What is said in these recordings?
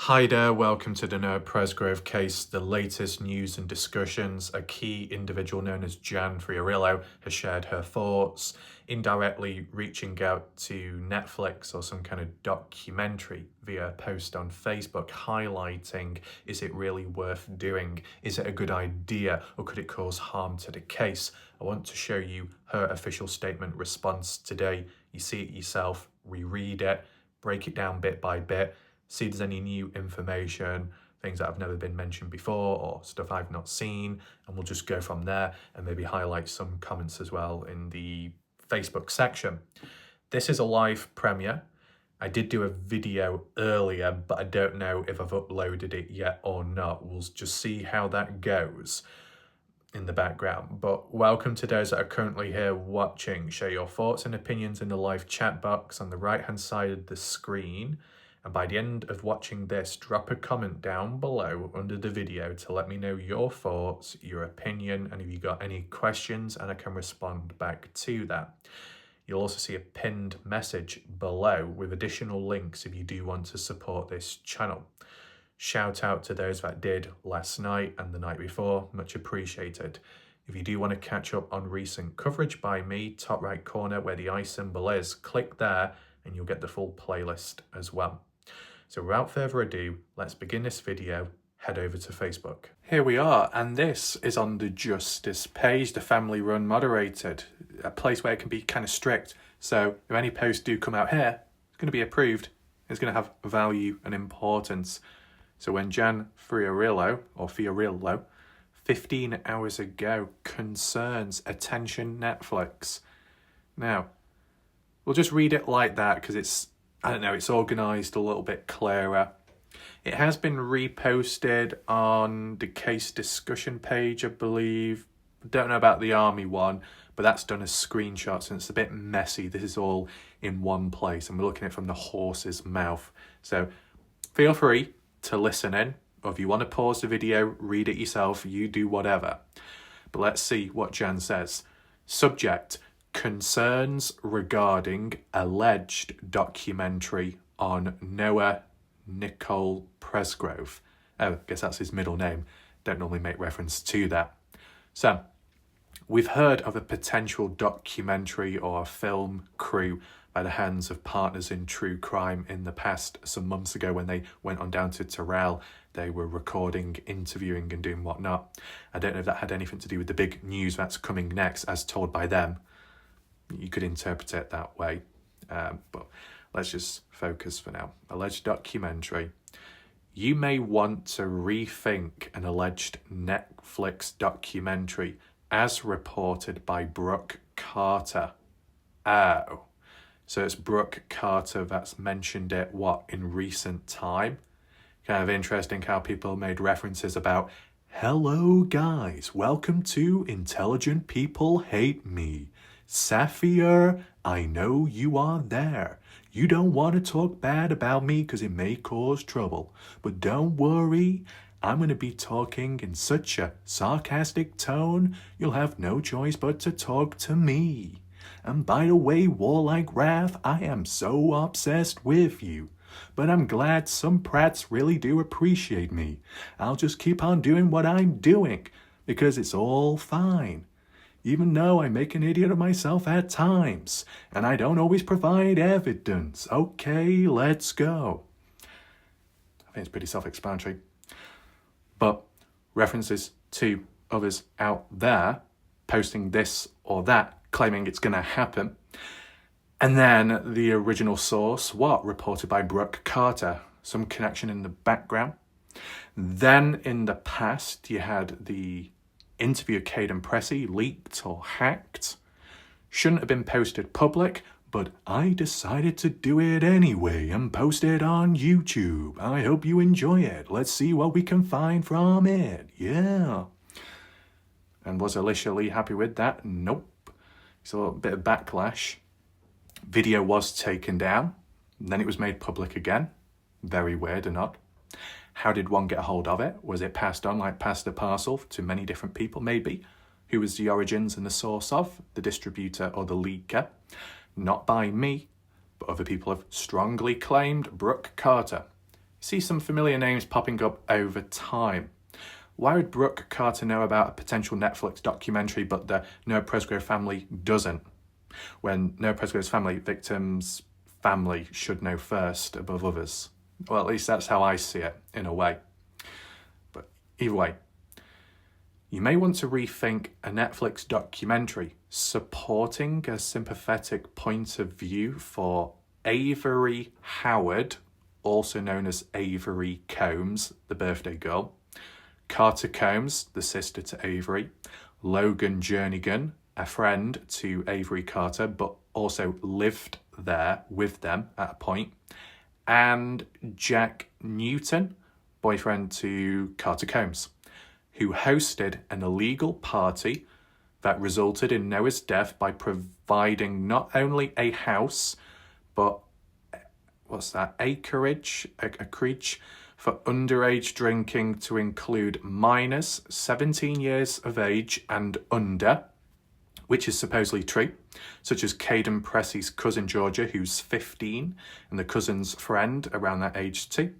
Hi there, welcome to the Noah Presgrove Case. The latest news and discussions. A key individual known as Jan Friorillo has shared her thoughts, indirectly reaching out to Netflix or some kind of documentary via a post on Facebook highlighting, is it really worth doing? Is it a good idea, or could it cause harm to the case? I want to show you her official statement response today. You see it yourself, reread it, break it down bit by bit, see if there's any new information, things that have never been mentioned before or stuff I've not seen, and we'll just go from there and maybe highlight some comments as well in the Facebook section. This is a live premiere. I did do a video earlier, but I don't know if I've uploaded it yet or not. We'll just see how that goes in the background. But welcome to those that are currently here watching. Share your thoughts and opinions in the live chat box on the right hand side of the screen. And by the end of watching this, drop a comment down below under the video to let me know your thoughts, your opinion, and if you got any questions, and I can respond back to that. You'll also see a pinned message below with additional links if you do want to support this channel. Shout out to those that did last night and the night before, much appreciated. If you do want to catch up on recent coverage by me, top right corner where the eye symbol is, click there and you'll get the full playlist as well. So without further ado, let's begin this video. Head over to Facebook. Here we are, and this is on the Justice page, the family run moderated, a place where it can be kind of strict. So if any posts do come out here, it's going to be approved. It's going to have value and importance. So when Jan Friorillo, 15 hours ago, concerns, attention Netflix. Now, we'll just read it like that because it's organised a little bit clearer. It has been reposted on the case discussion page, I believe. I don't know about the army one, but that's done as screenshots and it's a bit messy. This is all in one place and we're looking at it from the horse's mouth. So feel free to listen in, or if you want to pause the video, read it yourself, you do whatever. But let's see what Jan says. Subject: concerns regarding alleged documentary on Noah Presgrove. Oh, I guess that's his middle name. Don't normally make reference to that. So, we've heard of a potential documentary or film crew by the hands of partners in true crime in the past. Some months ago when they went on down to Tyrrell, they were recording, interviewing and doing whatnot. I don't know if that had anything to do with the big news that's coming next as told by them. You could interpret it that way, but let's just focus for now. Alleged documentary. You may want to rethink an alleged Netflix documentary as reported by Brooke Carter. Oh, so it's Brooke Carter that's mentioned it, in recent time? Kind of interesting how people made references about, hello guys, welcome to Intelligent People Hate Me. Sapphire, I know you are there. You don't want to talk bad about me because it may cause trouble. But don't worry, I'm going to be talking in such a sarcastic tone, you'll have no choice but to talk to me. And by the way, warlike wrath, I am so obsessed with you. But I'm glad some prats really do appreciate me. I'll just keep on doing what I'm doing because it's all fine. Even though I make an idiot of myself at times, and I don't always provide evidence. Okay, let's go. I think it's pretty self-explanatory. But references to others out there posting this or that, claiming it's going to happen. And then the original source, reported by Brooke Carter, some connection in the background. Then in the past, you had the interview of Caden Pressey leaked or hacked. Shouldn't have been posted public, but I decided to do it anyway and post it on YouTube. I hope you enjoy it. Let's see what we can find from it. Yeah. And was Alicia Lee happy with that? Nope. It's a little bit of backlash. Video was taken down, and then it was made public again. Very weird or not. How did one get a hold of it? Was it passed on like past the parcel to many different people? Maybe. Who was the origins and the source of? The distributor or the leaker? Not by me, but other people have strongly claimed Brooke Carter. See some familiar names popping up over time. Why would Brooke Carter know about a potential Netflix documentary but the Noah Presgrove family doesn't? When Noah Presgrove's victim's family should know first above others. Well, at least that's how I see it, in a way. But either way, you may want to rethink a Netflix documentary supporting a sympathetic point of view for Avery Howard, also known as Avery Combs, the birthday girl, Carter Combs, the sister to Avery, Logan Jernigan, a friend to Avery Carter, but also lived there with them at a point, and Jack Newton, boyfriend to Carter Combs, who hosted an illegal party that resulted in Noah's death by providing not only a house, but acreage for underage drinking to include minors 17 years of age and under, which is supposedly true, such as Caden Pressey's cousin Georgia, who's 15, and the cousin's friend around that age too,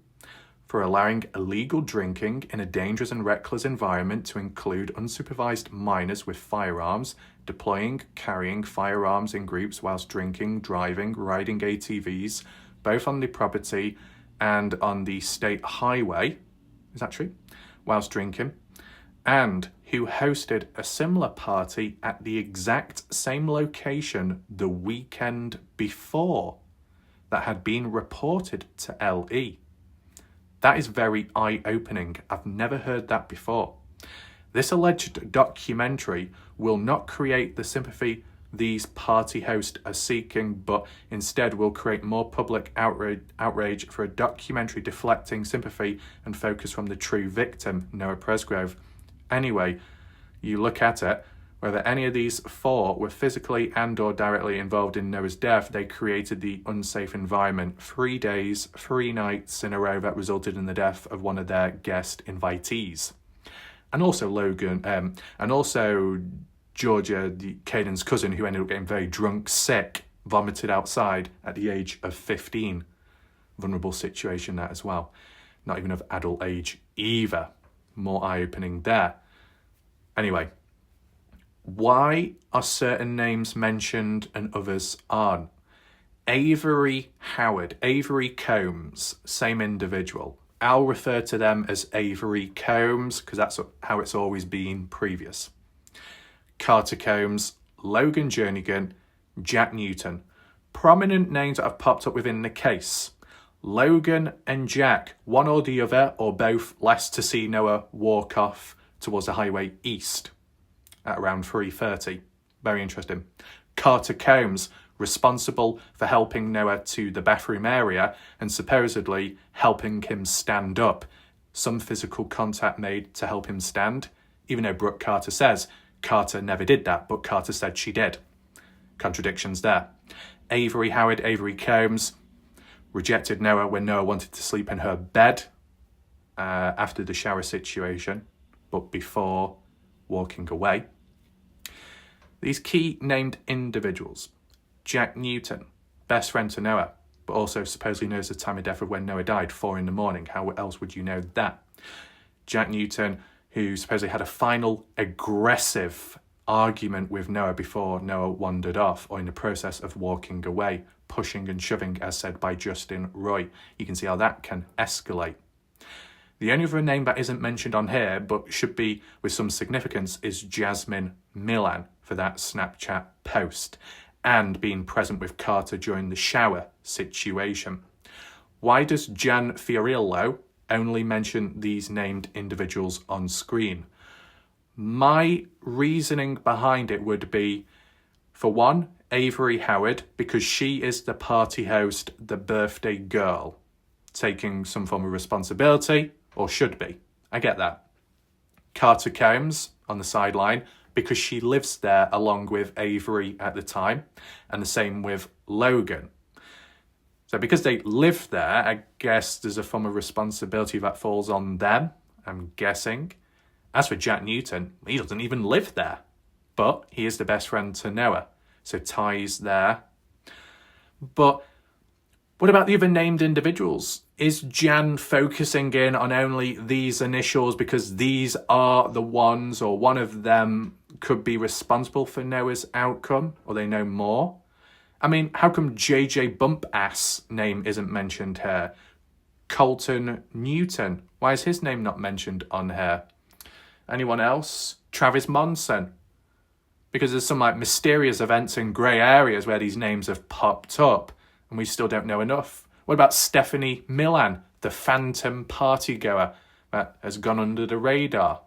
for allowing illegal drinking in a dangerous and reckless environment to include unsupervised minors with firearms, deploying, carrying firearms in groups whilst drinking, driving, riding ATVs, both on the property and on the state highway, is that true? Whilst drinking, and who hosted a similar party at the exact same location the weekend before that had been reported to LE. That is very eye-opening. I've never heard that before. This alleged documentary will not create the sympathy these party hosts are seeking, but instead will create more public outrage for a documentary deflecting sympathy and focus from the true victim, Noah Presgrove. Anyway, you look at it, whether any of these four were physically and or directly involved in Noah's death, they created the unsafe environment 3 days, 3 nights in a row that resulted in the death of one of their guest invitees. And also Georgia, Caden's cousin, who ended up getting very drunk, sick, vomited outside at the age of 15. Vulnerable situation that as well. Not even of adult age either. More eye-opening there. Anyway, why are certain names mentioned and others aren't? Avery Howard, Avery Combs, same individual. I'll refer to them as Avery Combs because that's how it's always been previous. Carter Combs, Logan Jernigan, Jack Newton. Prominent names that have popped up within the case. Logan and Jack, one or the other, or both, last to see Noah walk off towards the highway east at around 3:30. Very interesting. Carter Combs, responsible for helping Noah to the bathroom area and supposedly helping him stand up. Some physical contact made to help him stand, even though Brooke Carter says Carter never did that, but Carter said she did. Contradictions there. Avery Howard, Avery Combs, rejected Noah when Noah wanted to sleep in her bed after the shower situation, but before walking away. These key named individuals. Jack Newton, best friend to Noah, but also supposedly knows the time of death of when Noah died, 4 a.m. How else would you know that? Jack Newton, who supposedly had a final aggressive argument with Noah before Noah wandered off, or in the process of walking away, pushing and shoving, as said by Justin Roy. You can see how that can escalate. The only other name that isn't mentioned on here, but should be with some significance, is Jasmine Millan for that Snapchat post, and being present with Carter during the shower situation. Why does Jan Fiorillo only mention these named individuals on screen? My reasoning behind it would be, for one, Avery Howard, because she is the party host, the birthday girl, taking some form of responsibility, or should be. I get that. Carter Combs on the sideline, because she lives there along with Avery at the time, and the same with Logan. So because they live there, I guess there's a form of responsibility that falls on them, I'm guessing. As for Jack Newton, he doesn't even live there, but he is the best friend to Noah, so ties there. But What about the other named individuals? Is Jan focusing in on only these initials because these are the ones, or one of them could be responsible for Noah's outcome, or they know more? I mean, how come JJ Bumpass name isn't mentioned here? Colton Newton, why is his name not mentioned on here? Anyone else? Travis Monson. Because there's some like mysterious events in grey areas where these names have popped up and we still don't know enough. What about Stephanie Millan, the phantom party goer that has gone under the radar?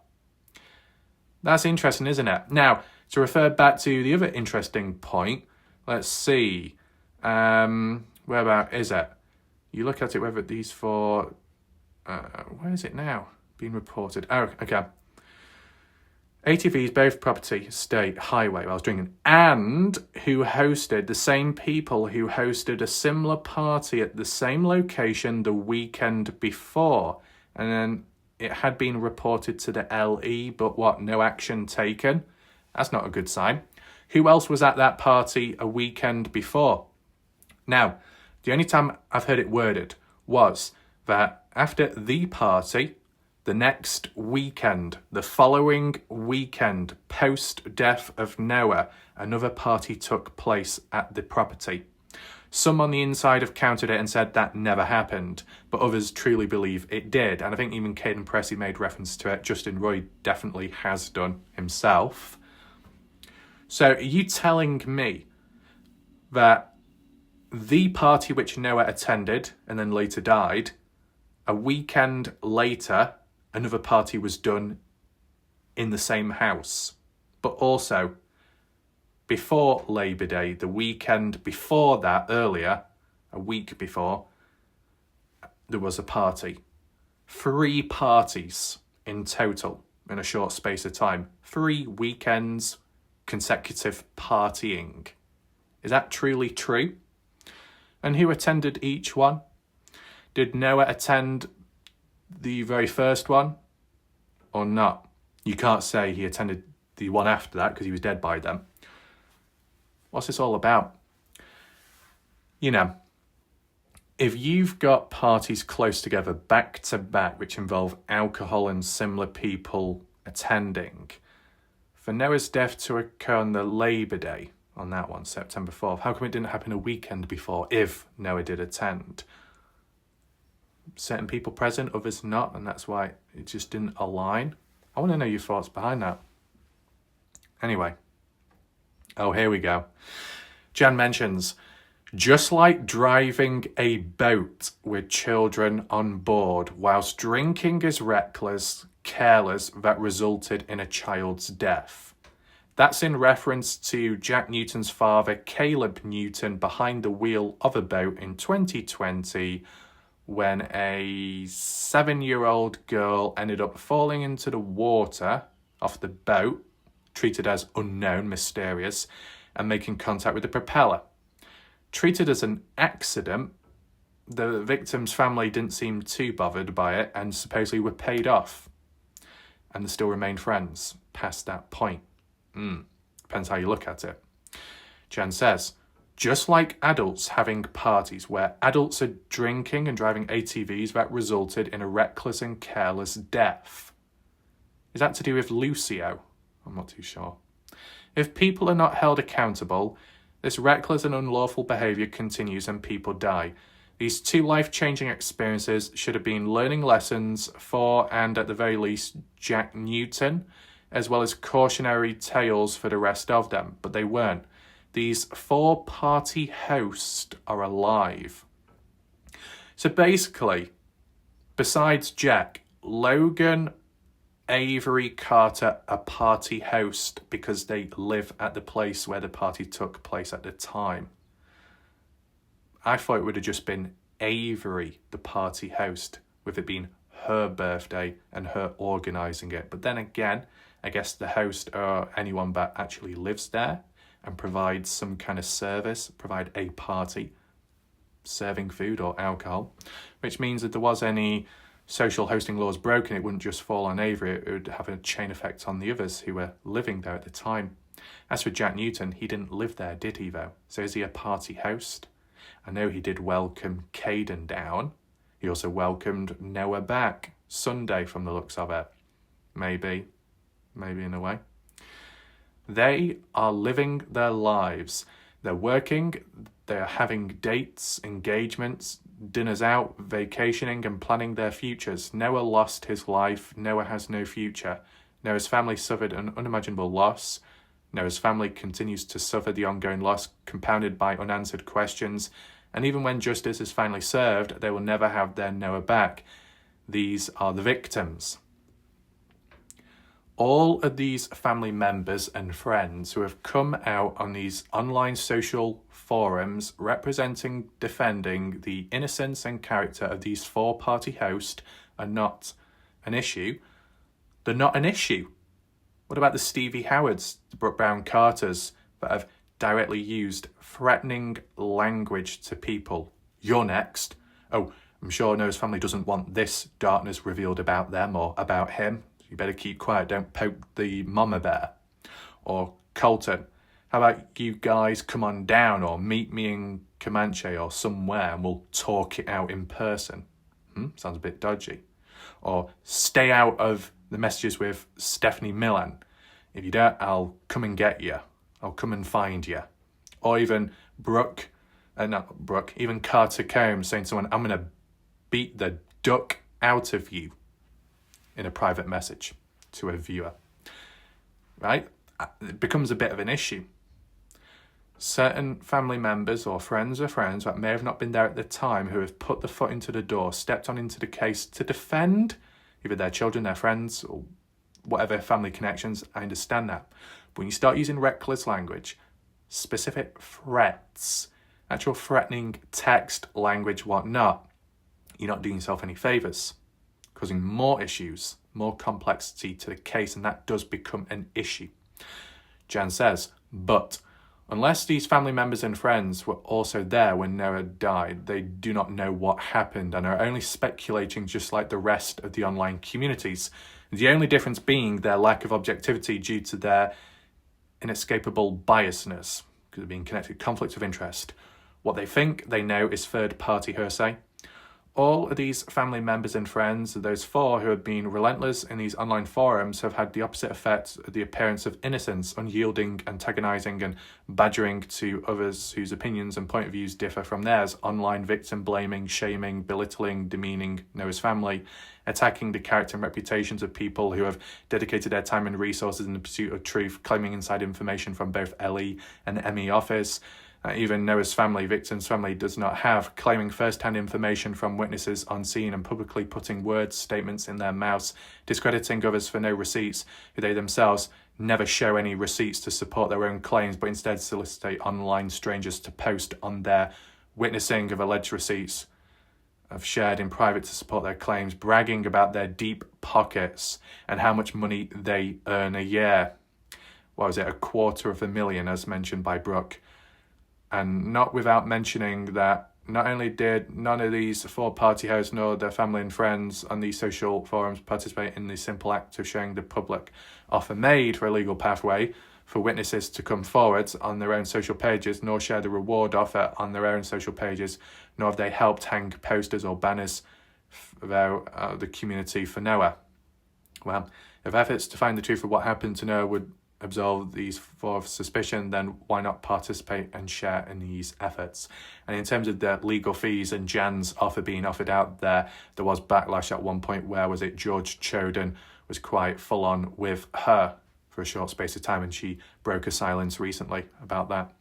That's interesting, isn't it? Now, to refer back to the other interesting point, let's see. Where about is it? You look at it, whether these four... where is it now? Being reported. Oh, okay. ATVs, both property, estate, highway, I was drinking, and who hosted the same people who hosted a similar party at the same location the weekend before. And then it had been reported to the LE, but what, no action taken? That's not a good sign. Who else was at that party a weekend before? Now, the only time I've heard it worded was that after the party, the next weekend, the following weekend, post-death of Noah, another party took place at the property. Some on the inside have countered it and said that never happened, but others truly believe it did. And I think even Caden Pressey made reference to it. Justin Roy definitely has done himself. So are you telling me that the party which Noah attended and then later died, a weekend later, another party was done in the same house, but also before Labor Day, the weekend before that, earlier, a week before, there was a party. 3 parties in total in a short space of time. 3 weekends, consecutive partying. Is that truly true? And who attended each one? Did Noah attend the very first one or not? You can't say he attended the one after that because he was dead by then. What's this all about? You know, if you've got parties close together, back to back, which involve alcohol and similar people attending, for Noah's death to occur on the Labor Day, on that one, September 4th, how come it didn't happen a weekend before if Noah did attend? Certain people present, others not, and that's why it just didn't align. I want to know your thoughts behind that. Anyway. Oh, here we go. Jan mentions, just like driving a boat with children on board whilst drinking is reckless, careless, that resulted in a child's death. That's in reference to Jack Newton's father, Caleb Newton, behind the wheel of a boat in 2020 when a 7-year-old girl ended up falling into the water off the boat, treated as unknown, mysterious, and making contact with the propeller. Treated as an accident, the victim's family didn't seem too bothered by it and supposedly were paid off. And they still remain friends past that point. Depends how you look at it. Jan says, just like adults having parties where adults are drinking and driving ATVs, that resulted in a reckless and careless death. Is that to do with Lucio? I'm not too sure. If people are not held accountable, this reckless and unlawful behaviour continues and people die. These 2 life-changing experiences should have been learning lessons for, and at the very least, Jack Newton, as well as cautionary tales for the rest of them, but they weren't. These 4 party hosts are alive. So basically, besides Jack, Logan, Avery, Carter are party host because they live at the place where the party took place at the time. I thought it would have just been Avery, the party host, with it being her birthday and her organising it. But then again, I guess the host or anyone that actually lives there and provides some kind of service, provide a party, serving food or alcohol, which means that there was any social hosting laws broken, it wouldn't just fall on Avery, it would have a chain effect on the others who were living there at the time. As for Jack Newton, he didn't live there, did he though? So is he a party host? I know he did welcome Caden down. He also welcomed Noah back Sunday from the looks of it. Maybe in a way. They are living their lives. They're working, they're having dates, engagements, dinners out, vacationing and planning their futures. Noah lost his life. Noah has no future. Noah's family suffered an unimaginable loss. Noah's family continues to suffer the ongoing loss, compounded by unanswered questions. And even when justice is finally served, they will never have their Noah back. These are the victims. All of these family members and friends who have come out on these online social forums representing, defending the innocence and character of these four-party hosts are not an issue. They're not an issue. What about the Stevie Howards, the Brooke Brown Carters that have directly used threatening language to people? You're next. Oh, I'm sure Noah's family doesn't want this darkness revealed about them or about him. You better keep quiet, don't poke the mama bear. Or Colton, how about you guys come on down or meet me in Comanche or somewhere and we'll talk it out in person? Sounds a bit dodgy. Or stay out of the messages with Stephanie Millan. If you don't, I'll come and get you. I'll come and find you. Or even even Carter Combs saying to someone, I'm going to beat the duck out of you, in a private message to a viewer, right? It becomes a bit of an issue. Certain family members or friends that may have not been there at the time who have put the foot into the door, stepped on into the case to defend either their children, their friends, or whatever family connections, I understand that. But when you start using reckless language, specific threats, actual threatening text, language, whatnot, you're not doing yourself any favours, causing more issues, more complexity to the case, and that does become an issue. Jan says, but unless these family members and friends were also there when Noah died, they do not know what happened and are only speculating just like the rest of the online communities. The only difference being their lack of objectivity due to their inescapable biasness, because of being connected to conflicts of interest. What they think they know is third-party hearsay. All of these family members and friends, those four who have been relentless in these online forums, have had the opposite effect of the appearance of innocence, unyielding, antagonising and badgering to others whose opinions and point of views differ from theirs, online victim blaming, shaming, belittling, demeaning Noah's family, attacking the character and reputations of people who have dedicated their time and resources in the pursuit of truth, claiming inside information from both LE and ME office, even Noah's family, victim's family, does not have, claiming first-hand information from witnesses on scene and publicly putting words, statements in their mouths, discrediting others for no receipts, who they themselves never show any receipts to support their own claims, but instead solicitate online strangers to post on their witnessing of alleged receipts of shared in private to support their claims, bragging about their deep pockets and how much money they earn a year. What was it, $250,000, as mentioned by Brooke. And not without mentioning that not only did none of these four-party hosts nor their family and friends on these social forums participate in the simple act of showing the public offer made for a legal pathway for witnesses to come forward on their own social pages, nor share the reward offer on their own social pages, nor have they helped hang posters or banners about the community for Noah. Well, if efforts to find the truth of what happened to Noah would absolve these four of suspicion, then why not participate and share in these efforts? And in terms of the legal fees and Jan's offer being offered out there was backlash at one point where George Choden was quite full on with her for a short space of time, and she broke her silence recently about that.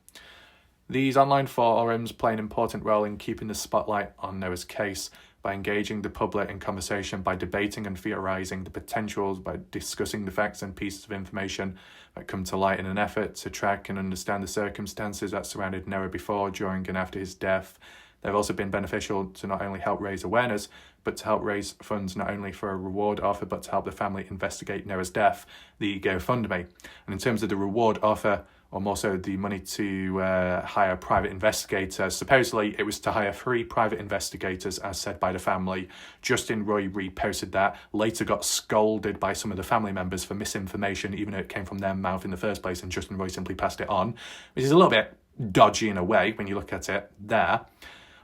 These online forums play an important role in keeping the spotlight on Noah's case by engaging the public in conversation, by debating and theorising the potentials, by discussing the facts and pieces of information that come to light in an effort to track and understand the circumstances that surrounded Noah before, during and after his death. They've also been beneficial to not only help raise awareness, but to help raise funds not only for a reward offer, but to help the family investigate Noah's death, the GoFundMe. And in terms of the reward offer, or more so the money to hire a private investigator. Supposedly, it was to hire 3 private investigators, as said by the family. Justin Roy reposted that, later got scolded by some of the family members for misinformation, even though it came from their mouth in the first place, and Justin Roy simply passed it on, which is a little bit dodgy in a way when you look at it there.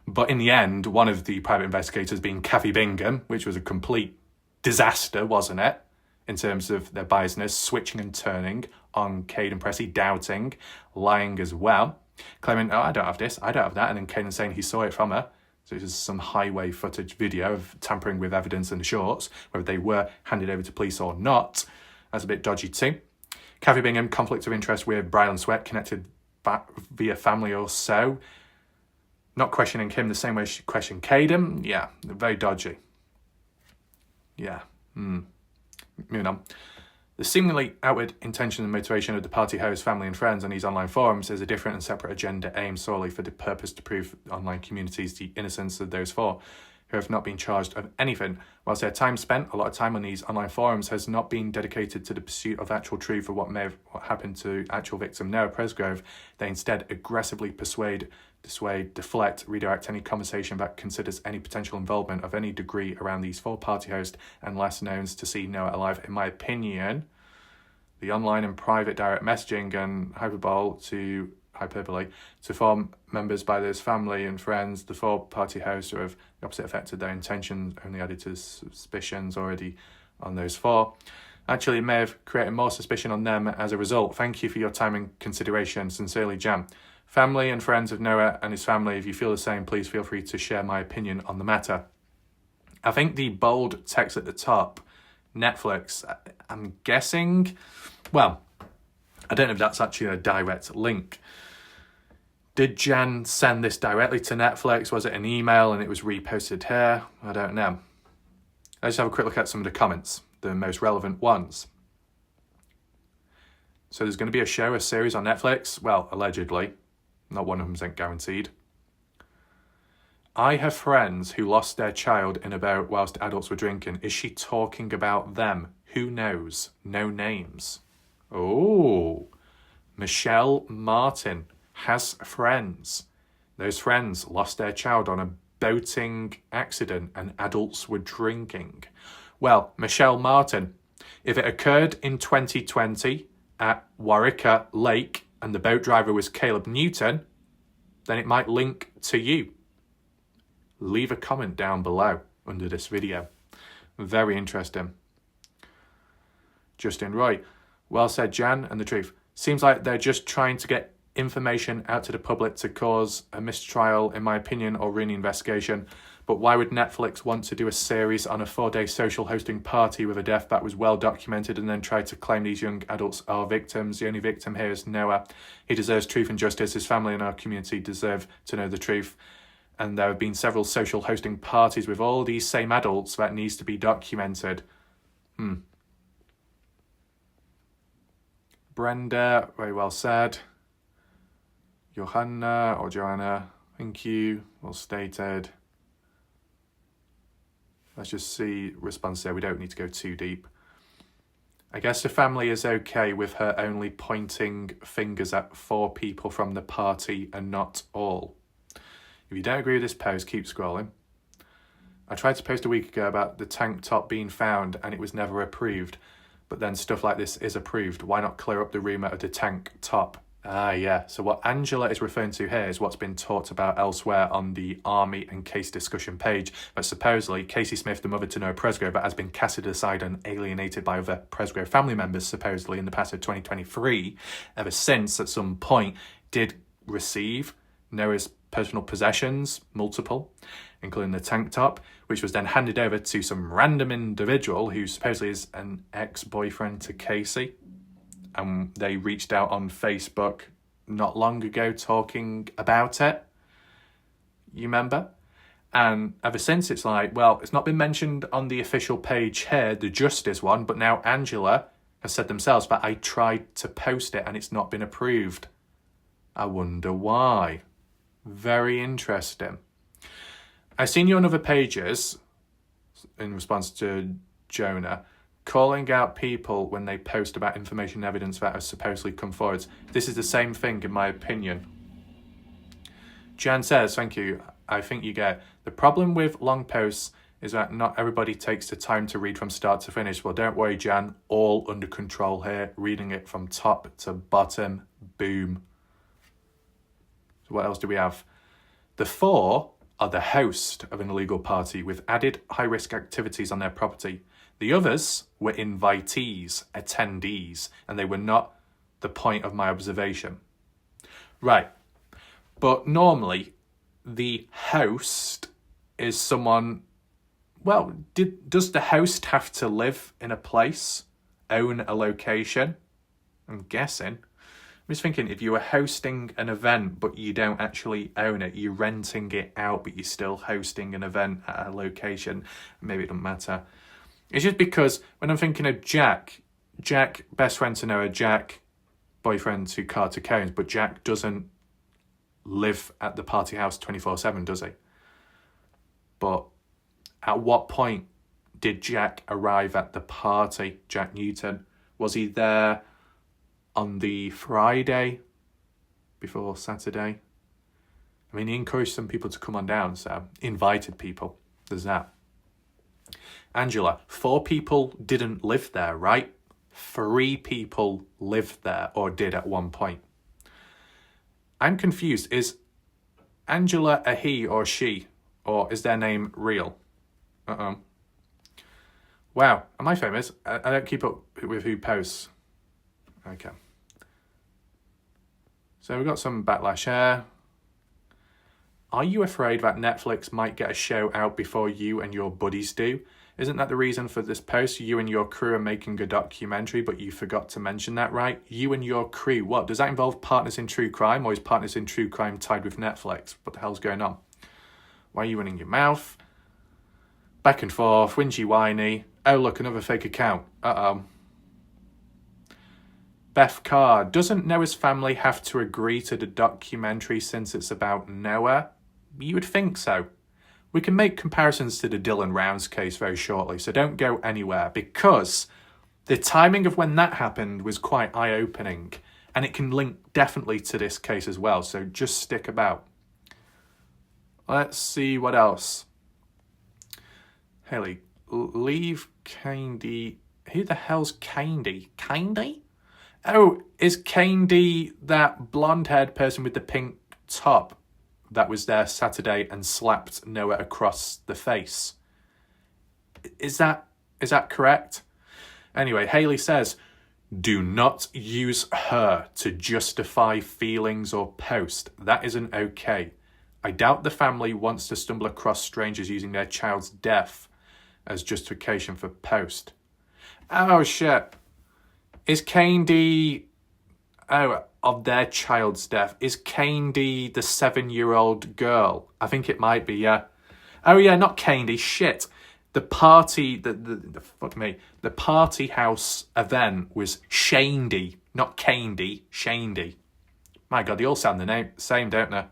But in the end, one of the private investigators being Kathy Bingham, which was a complete disaster, wasn't it? In terms of their biasness, switching and turning on Cade and Pressy, doubting, lying as well, claiming, oh, I don't have this, I don't have that, and then Caden saying he saw it from her. So it was some highway footage video of tampering with evidence in the shorts, whether they were handed over to police or not. That's a bit dodgy too. Kathy Bingham, conflict of interest with Brylan Sweat, connected back via family or so. Not questioning him the same way she questioned Caden. Yeah, very dodgy. Yeah. Moving on. The seemingly outward intention and motivation of the party host, family and friends on these online forums is a different and separate agenda aimed solely for the purpose to prove online communities the innocence of those four who have not been charged of anything, whilst their time spent, a lot of time on these online forums, has not been dedicated to the pursuit of actual truth of what may have happened to actual victim Noah Presgrove. They instead aggressively persuade, dissuade, deflect, redirect any conversation that considers any potential involvement of any degree around these four party hosts and less knowns to see Noah alive. In my opinion, the online and private direct messaging and hyperbole to form members by those family and friends, the four party hosts who have the opposite effect of their intentions, only added to suspicions already on those four. Actually, it may have created more suspicion on them as a result. Thank you for your time and consideration. Sincerely, Jan. Family and friends of Noah and his family, if you feel the same, please feel free to share my opinion on the matter. I think the bold text at the top, Netflix, I'm guessing, well, I don't know if that's actually a direct link. Did Jan send this directly to Netflix? Was it an email and it was reposted here? I don't know. Let's have a quick look at some of the comments, the most relevant ones. So there's going to be a series on Netflix. Well, allegedly. Not 100% guaranteed. I have friends who lost their child in a boat whilst adults were drinking. Is she talking about them? Who knows? No names. Oh, Michelle Martin has friends. Those friends lost their child on a boating accident and adults were drinking. Well, Michelle Martin, if it occurred in 2020 at Warwicker Lake and the boat driver was Caleb Newton, then it might link to you. Leave a comment down below under this video. Very interesting. Justin Roy, well said, Jan, and the truth. Seems like they're just trying to get information out to the public to cause a mistrial, in my opinion, or ruin the investigation. But why would Netflix want to do a series on a 4-day social hosting party with a death that was well documented and then try to claim these young adults are victims? The only victim here is Noah. He deserves truth and justice. His family and our community deserve to know the truth. And there have been several social hosting parties with all these same adults that needs to be documented. Brenda, very well said. Joanna, thank you, well stated. Let's just see response there. We don't need to go too deep. I guess the family is okay with her only pointing fingers at 4 people from the party and not all. If you don't agree with this post, keep scrolling. I tried to post a week ago about the tank top being found and it was never approved. But then stuff like this is approved. Why not clear up the rumour of the tank top? Yeah. So what Angela is referring to here is what's been talked about elsewhere on the Army and case discussion page. But supposedly, Casey Smith, the mother to Noah Presgrove, but has been casted aside and alienated by other Presgrove family members, supposedly in the past of 2023, ever since at some point did receive Noah's personal possessions, multiple, including the tank top, which was then handed over to some random individual who supposedly is an ex-boyfriend to Casey. And they reached out on Facebook not long ago talking about it. You remember? And ever since it's like, well, it's not been mentioned on the official page here, the Justice one, but now Angela has said themselves, but I tried to post it and it's not been approved. I wonder why. Very interesting. I've seen you on other pages, in response to Jonah, calling out people when they post about information and evidence that has supposedly come forward. This is the same thing, in my opinion. Jan says, thank you, I think you get it. The problem with long posts is that not everybody takes the time to read from start to finish. Well, don't worry, Jan, all under control here, reading it from top to bottom, boom. So what else do we have? The 4 are the host of an illegal party with added high-risk activities on their property. The others were invitees, attendees, and they were not the point of my observation. Right. But normally, the host is someone... Well, does the host have to live in a place, own a location? I'm guessing. I'm just thinking, if you were hosting an event but you don't actually own it, you're renting it out but you're still hosting an event at a location, maybe it doesn't matter. It's just because when I'm thinking of Jack, best friend to Noah, Jack, boyfriend to Carter Cones, but Jack doesn't live at the party house 24/7, does he? But at what point did Jack arrive at the party, Jack Newton? Was he there on the Friday before Saturday? I mean, he encouraged some people to come on down, so invited people. There's that. Angela, 4 people didn't live there, right? 3 people lived there, or did at one point. I'm confused. Is Angela a he or she? Or is their name real? Uh-oh. Wow, am I famous? I don't keep up with who posts. Okay. So we've got some backlash here. Are you afraid that Netflix might get a show out before you and your buddies do? Isn't that the reason for this post? You and your crew are making a documentary, but you forgot to mention that, right? You and your crew. What? Does that involve Partners in True Crime, or is Partners in True Crime tied with Netflix? What the hell's going on? Why are you running your mouth? Back and forth, whingy whiny. Oh, look, another fake account. Uh-oh. Beth Carr, doesn't Noah's family have to agree to the documentary since it's about Noah? You would think so. We can make comparisons to the Dylan Rounds case very shortly, so don't go anywhere, because the timing of when that happened was quite eye-opening, and it can link definitely to this case as well, so just stick about. Let's see what else. Haley, leave Candy. Who the hell's Candy? Candy? Oh, is Candy that blonde-haired person with the pink top that was there Saturday and slapped Noah across the face? Is that correct? Anyway, Haley says, do not use her to justify feelings or post. That isn't okay. I doubt the family wants to stumble across strangers using their child's death as justification for post. Oh, shit. Is Candy... Oh, of their child's death. Is Candy the 7-year-old girl? I think it might be, yeah. Oh, yeah, not Candy. Shit. The party... Fuck me. The party house event was Shandy, not Candy. Shandy. My God, they all sound the same, don't they?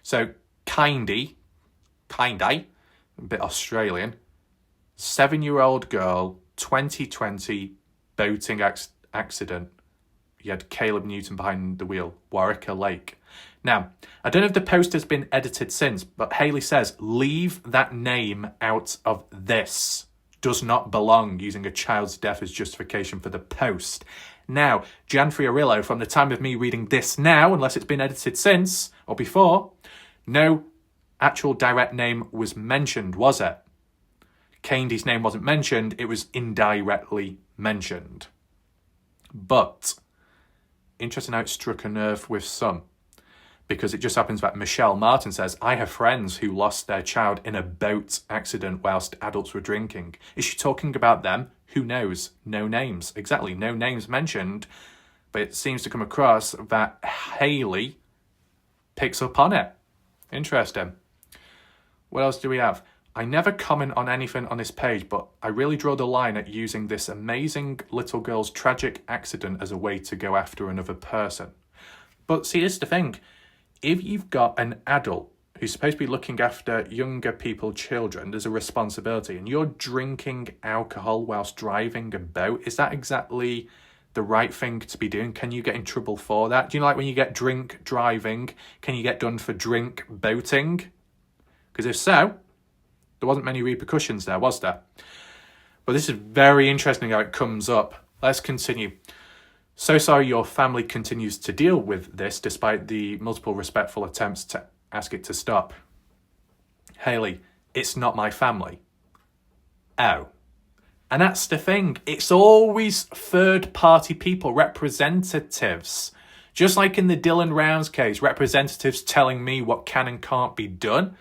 So, Kindy, a bit Australian, 7-year-old girl, 2020, boating accident. You had Caleb Newton behind the wheel, Warwick Lake. Now, I don't know if the post has been edited since, but Haley says, leave that name out of this. Does not belong, using a child's death as justification for the post. Now, Jan Fiorillo, from the time of me reading this now, unless it's been edited since or before, no actual direct name was mentioned, was it? Candy's name wasn't mentioned, it was indirectly mentioned. But, interesting how it struck a nerve with some. Because it just happens that Michelle Martin says, I have friends who lost their child in a boat accident whilst adults were drinking. Is she talking about them? Who knows? No names. Exactly, no names mentioned. But it seems to come across that Haley picks up on it. Interesting. What else do we have? I never comment on anything on this page, but I really draw the line at using this amazing little girl's tragic accident as a way to go after another person. But see, here's the thing. If you've got an adult who's supposed to be looking after younger people, children, there's a responsibility, and you're drinking alcohol whilst driving a boat, is that exactly the right thing to be doing? Can you get in trouble for that? Do you know, like when you get drink driving, can you get done for drink boating? Because if so, there wasn't many repercussions there, was there? But this is very interesting how it comes up. Let's continue. So sorry your family continues to deal with this despite the multiple respectful attempts to ask it to stop. Hayley, it's not my family. Oh. And that's the thing. It's always third-party people, representatives. Just like in the Dylan Rounds case, representatives telling me what can and can't be done.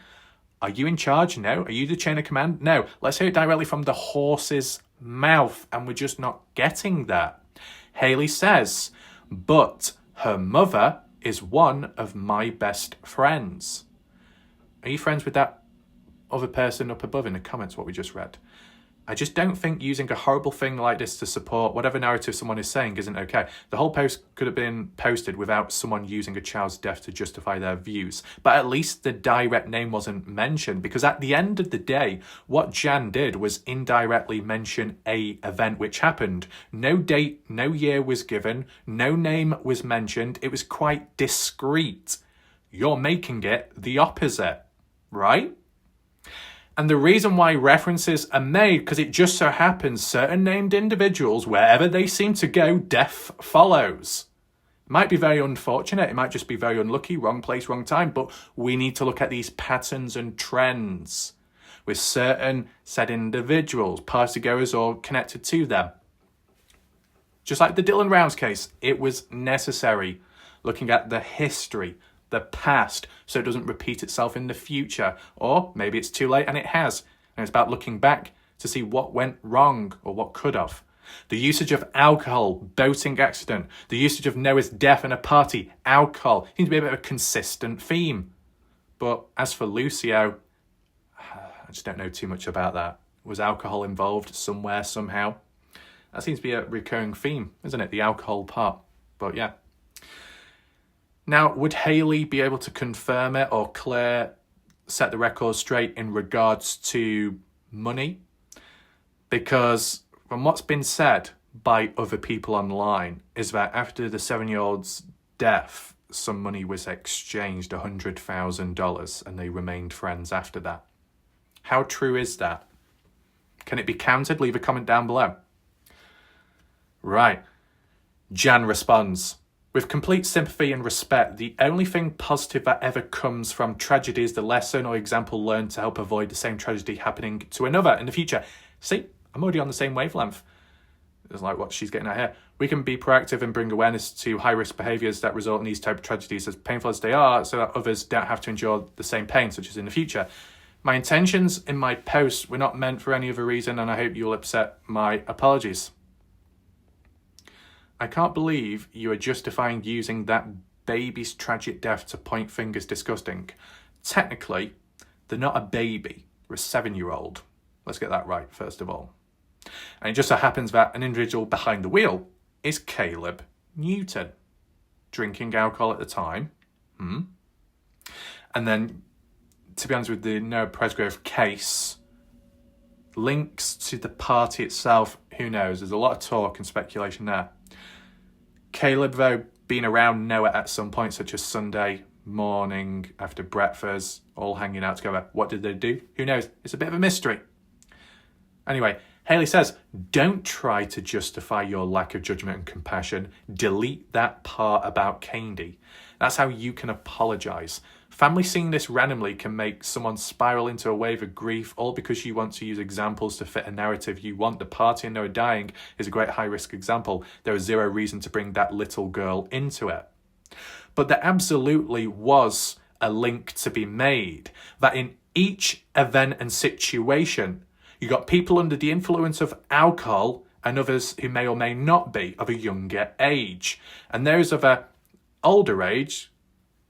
Are you in charge? No. Are you the chain of command? No. Let's hear it directly from the horse's mouth, and we're just not getting that. Hayley says, but her mother is one of my best friends. Are you friends with that other person up above in the comments, what we just read? I just don't think using a horrible thing like this to support whatever narrative someone is saying isn't okay. The whole post could have been posted without someone using a child's death to justify their views. But at least the direct name wasn't mentioned, because at the end of the day, what Jan did was indirectly mention a event which happened. No date, no year was given, no name was mentioned. It was quite discreet. You're making it the opposite, right? And the reason why references are made, because it just so happens certain named individuals, wherever they seem to go, death follows. It might be very unfortunate. It might just be very unlucky, wrong place, wrong time. But we need to look at these patterns and trends with certain said individuals, partygoers or connected to them. Just like the Dylan Rounds case, it was necessary looking at the history, the past, so it doesn't repeat itself in the future. Or maybe it's too late and it has. And it's about looking back to see what went wrong or what could have. The usage of alcohol, boating accident, the usage of Noah's death in a party, alcohol, seems to be a bit of a consistent theme. But as for Lucio, I just don't know too much about that. Was alcohol involved somewhere, somehow? That seems to be a recurring theme, isn't it? The alcohol part. But yeah. Now, would Hayley be able to confirm it, or Claire set the record straight in regards to money? Because from what's been said by other people online is that after the 7-year-old's death, some money was exchanged, $100,000, and they remained friends after that. How true is that? Can it be counted? Leave a comment down below. Right. Jan responds, with complete sympathy and respect, the only thing positive that ever comes from tragedy is the lesson or example learned to help avoid the same tragedy happening to another in the future. See, I'm already on the same wavelength. It's like what she's getting at here. We can be proactive and bring awareness to high-risk behaviours that result in these type of tragedies, as painful as they are, so that others don't have to endure the same pain, such as in the future. My intentions in my post were not meant for any other reason, and I hope you'll accept my apologies. I can't believe you are justifying using that baby's tragic death to point fingers disgusting. Technically, they're not a baby. They're a 7-year-old. Let's get that right, first of all. And it just so happens that an individual behind the wheel is Caleb Newton, drinking alcohol at the time. And then, to be honest with the Noah Presgrove case, links to the party itself, who knows? There's a lot of talk and speculation there. Caleb, though, being around Noah at some point, such as Sunday morning after breakfast, all hanging out together. What did they do? Who knows? It's a bit of a mystery. Anyway, Hayley says, don't try to justify your lack of judgment and compassion. Delete that part about Candy. That's how you can apologise. Family seeing this randomly can make someone spiral into a wave of grief, all because you want to use examples to fit a narrative you want. The party and Noah dying is a great high-risk example. There is zero reason to bring that little girl into it. But there absolutely was a link to be made, that in each event and situation, you got people under the influence of alcohol and others who may or may not be of a younger age. And those of a older age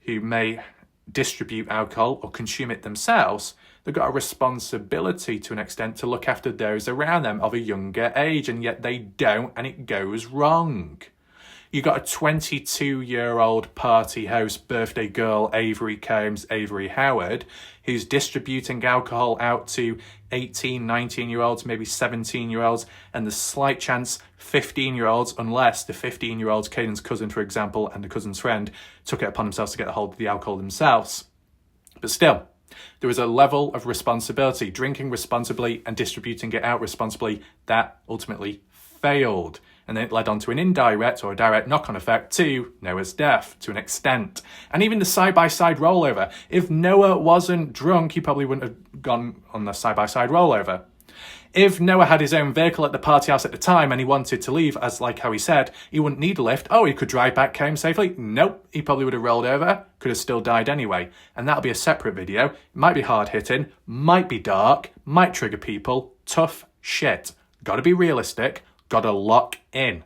who may distribute alcohol or consume it themselves, they've got a responsibility to an extent to look after those around them of a younger age, and yet they don't, and it goes wrong. You got a 22-year-old party host, birthday girl, Avery Combs, Avery Howard, who's distributing alcohol out to 18, 19-year-olds, maybe 17-year-olds, and the slight chance 15-year-olds, unless the 15-year-old's Caden's cousin, for example, and the cousin's friend took it upon themselves to get a hold of the alcohol themselves. But still, there is a level of responsibility, drinking responsibly and distributing it out responsibly, that ultimately failed. And then it led on to an indirect or a direct knock-on effect to Noah's death, to an extent. And even the side-by-side rollover. If Noah wasn't drunk, he probably wouldn't have gone on the side-by-side rollover. If Noah had his own vehicle at the party house at the time and he wanted to leave, as like how he said, he wouldn't need a lift. Oh, he could drive back home safely? Nope, he probably would have rolled over, could have still died anyway. And that'll be a separate video. It might be hard-hitting, might be dark, might trigger people. Tough shit. Gotta be realistic, gotta lock in.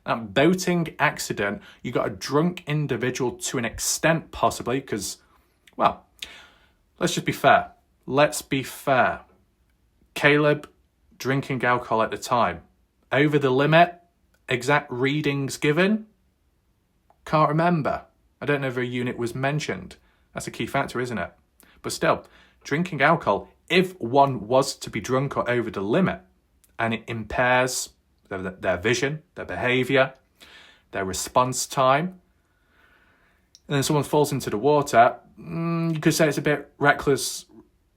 That boating accident, you got a drunk individual to an extent possibly, because, well, let's just be fair. Let's be fair. Caleb drinking alcohol at the time. Over the limit, exact readings given? Can't remember. I don't know if a unit was mentioned. That's a key factor, isn't it? But still, drinking alcohol, if one was to be drunk or over the limit, and it impairs their vision, their behaviour, their response time, and then someone falls into the water, you could say it's a bit reckless,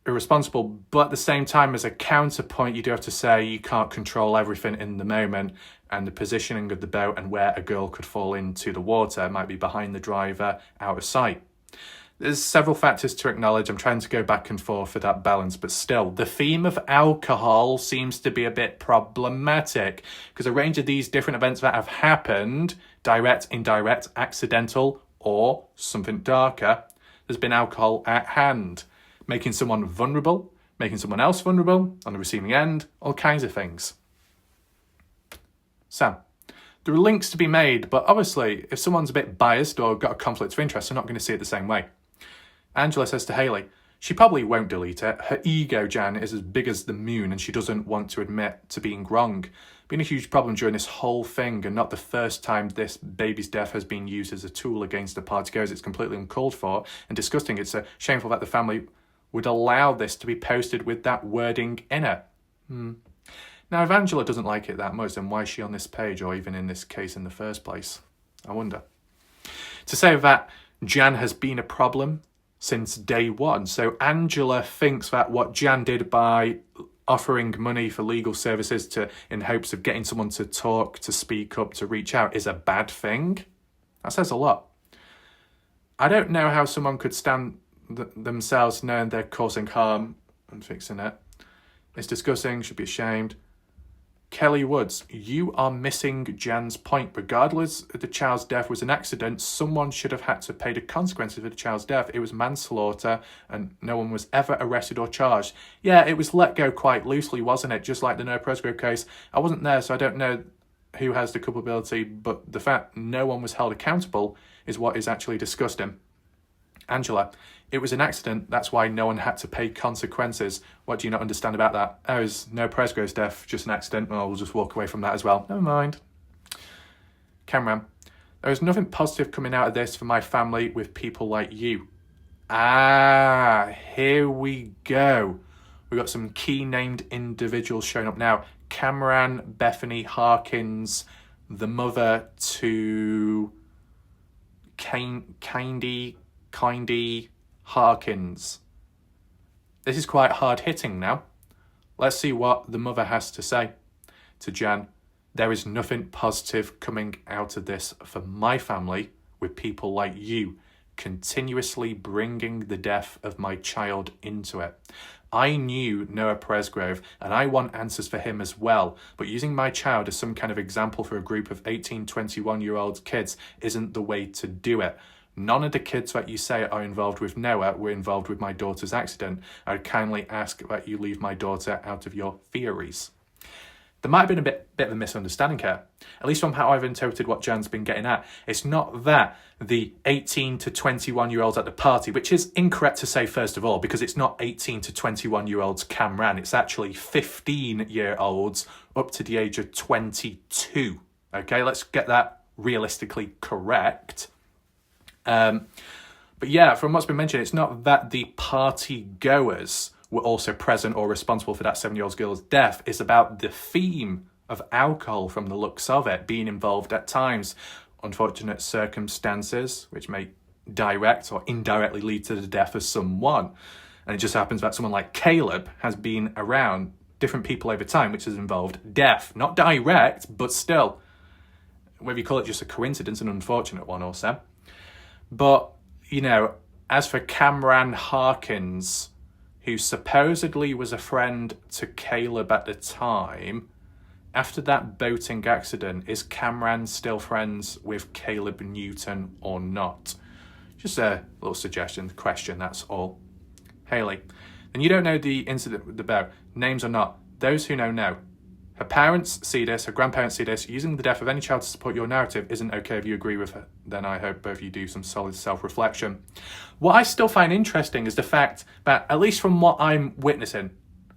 irresponsible, but at the same time, as a counterpoint, you do have to say you can't control everything in the moment, and the positioning of the boat and where a girl could fall into the water might be behind the driver, out of sight. There's several factors to acknowledge. I'm trying to go back and forth for that balance, but still, the theme of alcohol seems to be a bit problematic because a range of these different events that have happened, direct, indirect, accidental, or something darker, there's been alcohol at hand, making someone vulnerable, making someone else vulnerable, on the receiving end, all kinds of things. So, there are links to be made, but obviously, if someone's a bit biased or got a conflict of interest, they're not going to see it the same way. Angela says to Hayley, she probably won't delete it. Her ego, Jan, is as big as the moon and she doesn't want to admit to being wrong. Been a huge problem during this whole thing and not the first time this baby's death has been used as a tool against the partygoers. It's completely uncalled for and disgusting. It's shameful that the family would allow this to be posted with that wording in it. Now, if Angela doesn't like it that much, then why is she on this page or even in this case in the first place? I wonder. To say that Jan has been a problem since day one. So Angela thinks that what Jan did by offering money for legal services in hopes of getting someone to talk, to speak up, to reach out is a bad thing. That says a lot. I don't know how someone could stand themselves knowing they're causing harm and fixing it. It's disgusting, should be ashamed. Kelly Woods, you are missing Jan's point. Regardless of the child's death was an accident, someone should have had to pay the consequences of the child's death. It was manslaughter and no one was ever arrested or charged. Yeah, it was let go quite loosely, wasn't it? Just like the Noah Presgrove case. I wasn't there, so I don't know who has the culpability, but the fact no one was held accountable is what is actually disgusting. Angela, it was an accident, that's why no one had to pay consequences. What do you not understand about that? Oh, is Noah Presgrove's death just an accident? Well, we'll just walk away from that as well. Never mind. Cameron, there is nothing positive coming out of this for my family with people like you. Here we go. We've got some key named individuals showing up now. Cameron, Bethany Harkins, the mother to Kindy Harkins. This is quite hard-hitting now. Let's see what the mother has to say. To Jan, there is nothing positive coming out of this for my family with people like you continuously bringing the death of my child into it. I knew Noah Presgrove and I want answers for him as well, but using my child as some kind of example for a group of 18, 21-year-old kids isn't the way to do it. None of the kids that you say are involved with Noah were involved with my daughter's accident. I would kindly ask that you leave my daughter out of your theories. There might have been a bit of a misunderstanding here, at least from how I've interpreted what Jan's been getting at. It's not that the 18 to 21-year-olds at the party, which is incorrect to say first of all, because it's not 18 to 21-year-olds Cameron, it's actually 15-year-olds up to the age of 22. Okay, let's get that realistically correct. But yeah, from what's been mentioned, it's not that the party goers were also present or responsible for that 7-year-old girl's death. It's about the theme of alcohol from the looks of it being involved at times. Unfortunate circumstances, which may direct or indirectly lead to the death of someone. And it just happens that someone like Caleb has been around different people over time, which has involved death. Not direct, but still. whether you call it just a coincidence, an unfortunate one also. But, you know, as for Cameron Harkins, who supposedly was a friend to Caleb at the time, after that boating accident, is Cameron still friends with Caleb Newton or not? Just a little suggestion, question, that's all. Hayley, and you don't know the incident with the boat, names or not. Those who know. Her parents see this, her grandparents see this. Using the death of any child to support your narrative isn't okay if you agree with her. Then I hope both of you do some solid self-reflection. What I still find interesting is the fact that, at least from what I'm witnessing,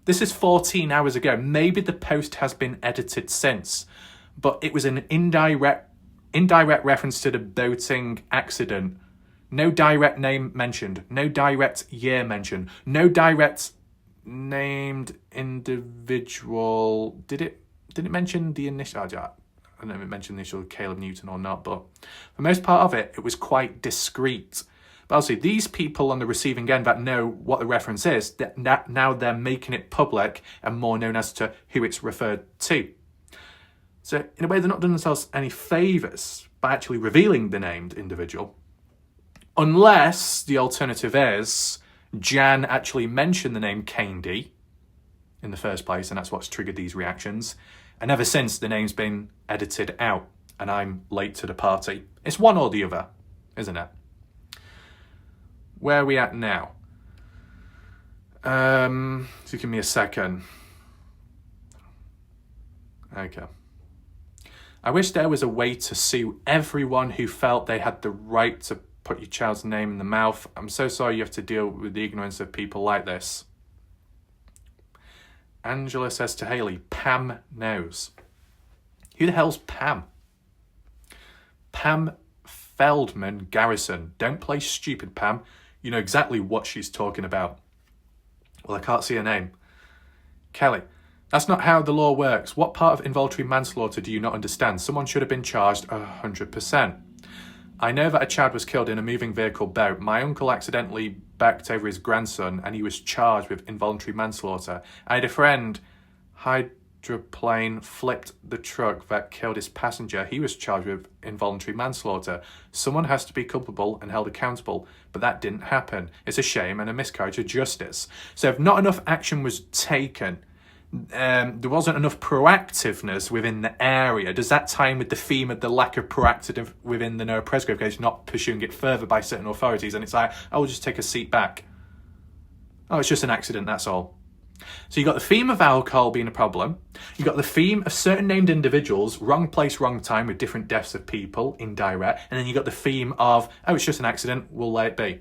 this is 14 hours ago. Maybe the post has been edited since, but it was an indirect reference to the boating accident. No direct name mentioned. No direct year mentioned. No direct named individual. Did it mention the initial? I don't know if it mentioned the initial Caleb Newton or not, but for most part of it, it was quite discreet. But obviously, these people on the receiving end that know what the reference is, that now they're making it public and more known as to who it's referred to. So in a way, they're not doing themselves any favours by actually revealing the named individual. Unless the alternative is Jan actually mentioned the name Candy in the first place, and that's what's triggered these reactions. And ever since, the name's been edited out, and I'm late to the party. It's one or the other, isn't it? Where are we at now? So give me a second. Okay. I wish there was a way to sue everyone who felt they had the right to put your child's name in the mouth. I'm so sorry you have to deal with the ignorance of people like this. Angela says to Hayley, Pam knows. Who the hell's Pam? Pam Feldman Garrison. Don't play stupid, Pam. You know exactly what she's talking about. Well, I can't see her name. Kelly, that's not how the law works. What part of involuntary manslaughter do you not understand? Someone should have been charged 100%. I know that a child was killed in a moving vehicle boat. My uncle accidentally backed over his grandson and he was charged with involuntary manslaughter. I had a friend, hydroplane flipped the truck that killed his passenger. He was charged with involuntary manslaughter. Someone has to be culpable and held accountable, but that didn't happen. It's a shame and a miscarriage of justice. So if not enough action was taken, there wasn't enough proactiveness within the area. Does that tie in with the theme of the lack of proactive within the Noah Presgrove case, not pursuing it further by certain authorities? And it's like, I'll just take a seat back. Oh, it's just an accident, that's all. So you got the theme of alcohol being a problem. You got the theme of certain named individuals, wrong place, wrong time, with different deaths of people, indirect. And then you got the theme of, oh, it's just an accident, we'll let it be.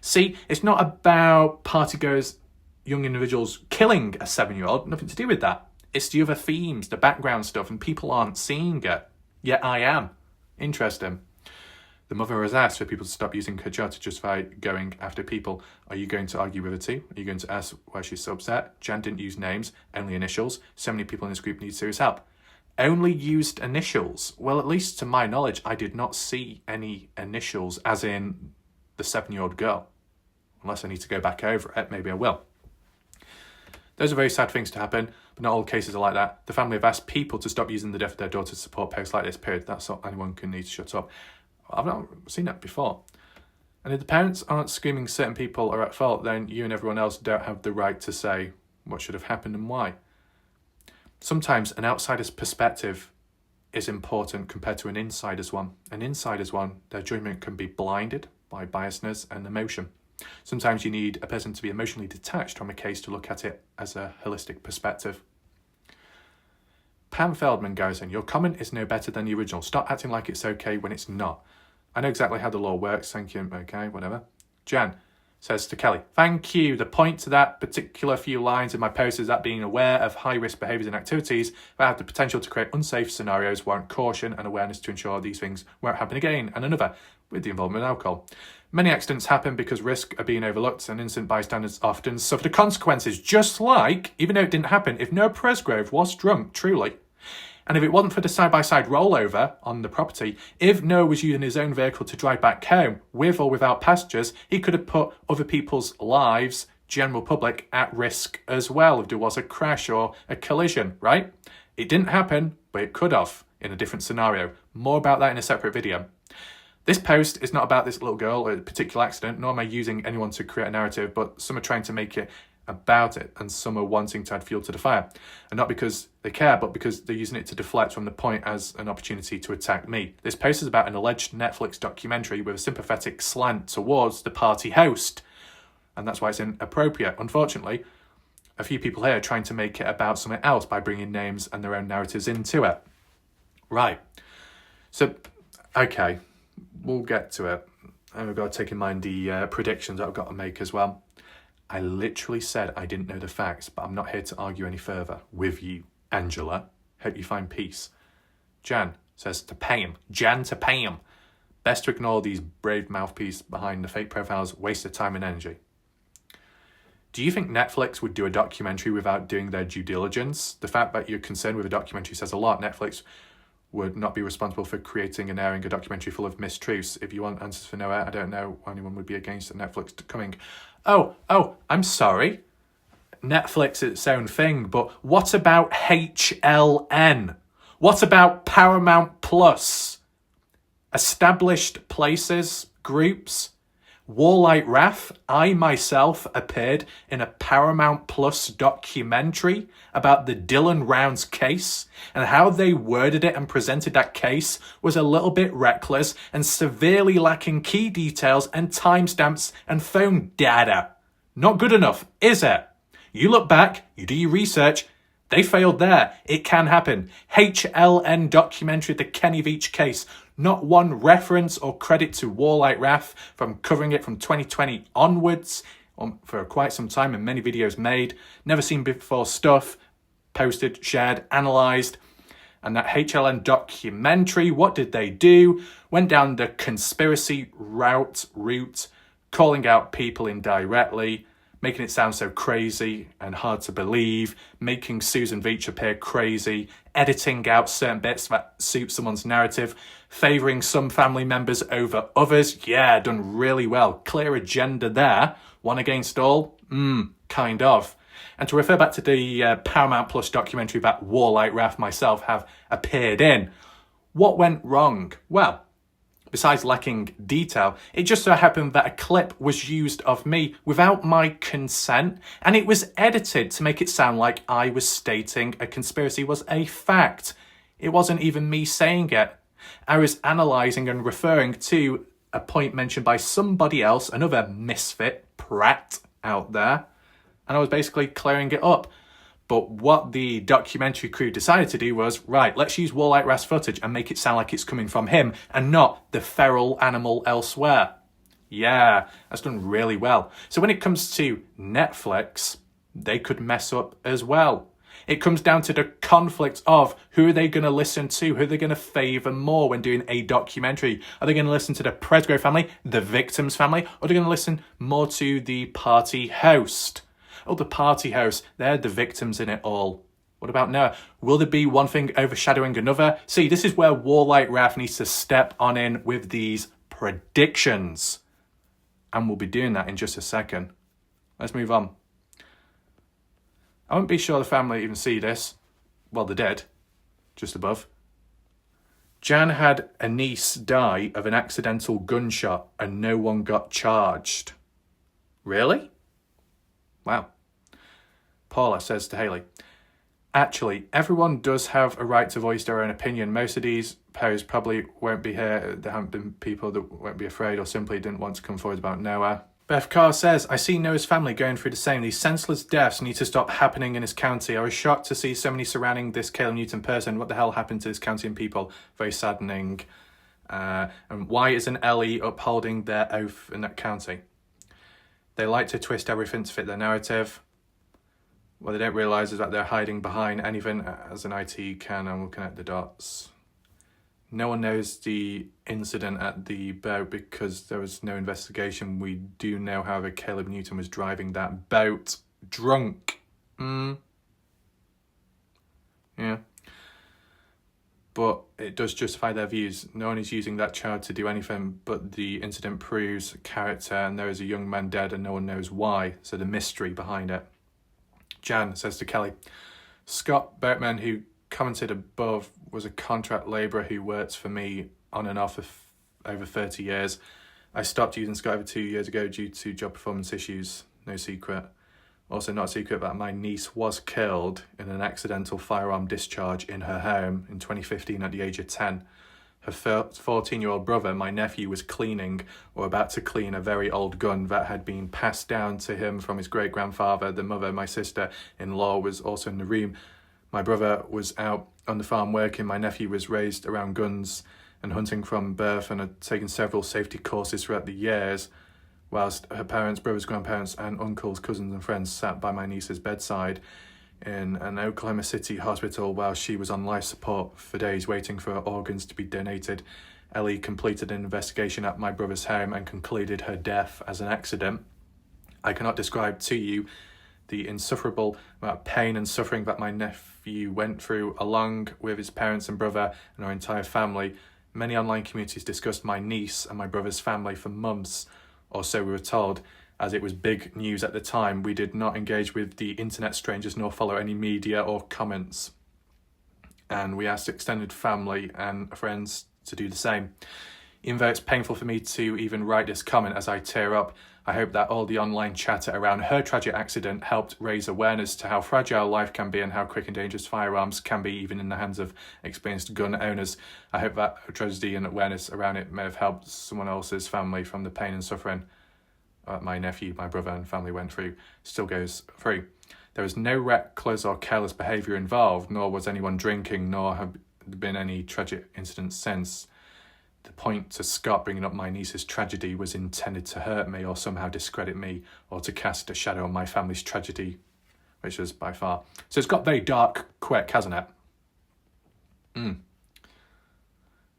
See, it's not about partygoers, young individuals killing a 7-year-old, nothing to do with that. It's the other themes, the background stuff, and people aren't seeing it. Yet I am. Interesting. The mother has asked for people to stop using her job to justify going after people. Are you going to argue with her too? Are you going to ask why she's so upset? Jan didn't use names, only initials. So many people in this group need serious help. Only used initials? Well, at least to my knowledge, I did not see any initials, as in the 7-year-old girl. Unless I need to go back over it, maybe I will. Those are very sad things to happen, but not all cases are like that. The family have asked people to stop using the death of their daughter to support posts like this, period. That's all anyone can need to shut up. I've not seen that before. And if the parents aren't screaming certain people are at fault, then you and everyone else don't have the right to say what should have happened and why. Sometimes an outsider's perspective is important compared to an insider's one. An insider's one, their judgment can be blinded by biasness and emotion. Sometimes you need a person to be emotionally detached from a case to look at it as a holistic perspective. Pam Feldman Garrison, your comment is no better than the original. Stop acting like it's okay when it's not. I know exactly how the law works. Thank you. Okay, whatever. Jan says to Kelly, thank you. The point to that particular few lines in my post is that being aware of high-risk behaviours and activities that have the potential to create unsafe scenarios warrant caution and awareness to ensure these things won't happen again. And another, with the involvement of alcohol. Many accidents happen because risks are being overlooked and innocent bystanders often suffer the consequences, just like, even though it didn't happen, if Noah Presgrove was drunk, truly, and if it wasn't for the side-by-side rollover on the property, if Noah was using his own vehicle to drive back home, with or without passengers, he could have put other people's lives, general public, at risk as well if there was a crash or a collision, right? It didn't happen, but it could have. in a different scenario. More about that in a separate video. This post is not about this little girl or a particular accident, nor am I using anyone to create a narrative, but some are trying to make it about it, and some are wanting to add fuel to the fire. And not because they care, but because they're using it to deflect from the point as an opportunity to attack me. This post is about an alleged Netflix documentary with a sympathetic slant towards the party host, and that's why it's inappropriate. Unfortunately, a few people here are trying to make it about something else by bringing names and their own narratives into it. Right. So, okay, we'll get to it. And we've got to take in mind the predictions that I've got to make as well. I literally said I didn't know the facts, but I'm not here to argue any further with you, Angela. Hope you find peace. Jan says to pay him. Jan to pay him. Best to ignore these brave mouthpiece behind the fake profiles, waste of time and energy. Do you think Netflix would do a documentary without doing their due diligence? The fact that you're concerned with a documentary says a lot. Netflix would not be responsible for creating and airing a documentary full of mistruths. If you want answers for Noah, I don't know why anyone would be against Netflix coming. Oh, I'm sorry. Netflix is its own thing, but what about HLN? What about Paramount Plus? Established places, groups? Warlight Wrath, I myself appeared in a Paramount Plus documentary about the Dylan Rounds case, and how they worded it and presented that case was a little bit reckless and severely lacking key details and timestamps and phone data. Not good enough, is it? You look back, you do your research, they failed there. It can happen. HLN documentary, the Kenny Veach case. Not one reference or credit to Warlight Wrath from covering it from 2020 onwards for quite some time, and many videos made. Never seen before stuff posted, shared, analysed. And that HLN documentary, what did they do? Went down the conspiracy route, calling out people indirectly, making it sound so crazy and hard to believe, making Susan Veach appear crazy, editing out certain bits that suit someone's narrative, favouring some family members over others. Yeah, done really well. Clear agenda there. One against all? Kind of. And to refer back to the Paramount Plus documentary that Warlight Wrath myself have appeared in, what went wrong? Well, besides lacking detail, it just so happened that a clip was used of me without my consent, and it was edited to make it sound like I was stating a conspiracy was a fact. It wasn't even me saying it. I was analysing and referring to a point mentioned by somebody else, another misfit prat out there, and I was basically clearing it up. But what the documentary crew decided to do was, right, let's use Warlight Wrath's footage and make it sound like it's coming from him and not the feral animal elsewhere. Yeah, that's done really well. So when it comes to Netflix, they could mess up as well. It comes down to the conflict of who are they going to listen to, who are they going to favour more when doing a documentary. Are they going to listen to the Presgrove family, the victim's family, or are they going to listen more to the party host? Oh, the party host, they're the victims in it all. What about Noah? Will there be one thing overshadowing another? See, this is where Warlight Wrath needs to step on in with these predictions. And we'll be doing that in just a second. Let's move on. I won't be sure the family even see this. Well, they're dead. Just above. Jan had a niece die of an accidental gunshot and no one got charged. Really? Wow. Paula says to Haley, actually, everyone does have a right to voice their own opinion. Most of these posts probably won't be here. There haven't been people that won't be afraid or simply didn't want to come forward about Noah. Beth Carr says, I see Noah's family going through the same. These senseless deaths need to stop happening in this county. I was shocked to see so many surrounding this Caleb Newton person. What the hell happened to this county and people? Very saddening. And why isn't Ellie upholding their oath in that county? They like to twist everything to fit their narrative. What they don't realise is that they're hiding behind anything as an IT can, and we'll connect the dots. No one knows the incident at the boat because there was no investigation. We do know, however, Caleb Newton was driving that boat drunk. Yeah. But it does justify their views. No one is using that child to do anything, but the incident proves character, and there is a young man dead and no one knows why, so the mystery behind it. Jan says to Kelly, Scott Boatman, who commented above was a contract labourer who worked for me on and off for over 30 years. I stopped using Sky over 2 years ago due to job performance issues. No secret. Also not a secret that my niece was killed in an accidental firearm discharge in her home in 2015 at the age of 10. Her 14-year-old brother, my nephew, was cleaning or about to clean a very old gun that had been passed down to him from his great-grandfather. The mother, my sister-in-law, was also in the room. My brother was out on the farm working. My nephew was raised around guns and hunting from birth and had taken several safety courses throughout the years, whilst her parents, brothers, grandparents and uncles, cousins and friends sat by my niece's bedside in an Oklahoma City hospital while she was on life support for days waiting for her organs to be donated. Ellie completed an investigation at my brother's home and concluded her death as an accident. I cannot describe to you the insufferable amount of pain and suffering that my nephew went through, along with his parents and brother and our entire family. Many online communities discussed my niece and my brother's family for months, or so we were told, as it was big news at the time. We did not engage with the internet strangers nor follow any media or comments. And we asked extended family and friends to do the same. Even though it's painful for me to even write this comment as I tear up, I hope that all the online chatter around her tragic accident helped raise awareness to how fragile life can be and how quick and dangerous firearms can be, even in the hands of experienced gun owners. I hope that tragedy and awareness around it may have helped someone else's family from the pain and suffering my nephew, my brother and family went through, still goes through. There was no reckless or careless behaviour involved, nor was anyone drinking, nor have there been any tragic incidents since. The point to Scott bringing up my niece's tragedy was intended to hurt me or somehow discredit me or to cast a shadow on my family's tragedy, which was by far. So it's got very dark quick, hasn't it?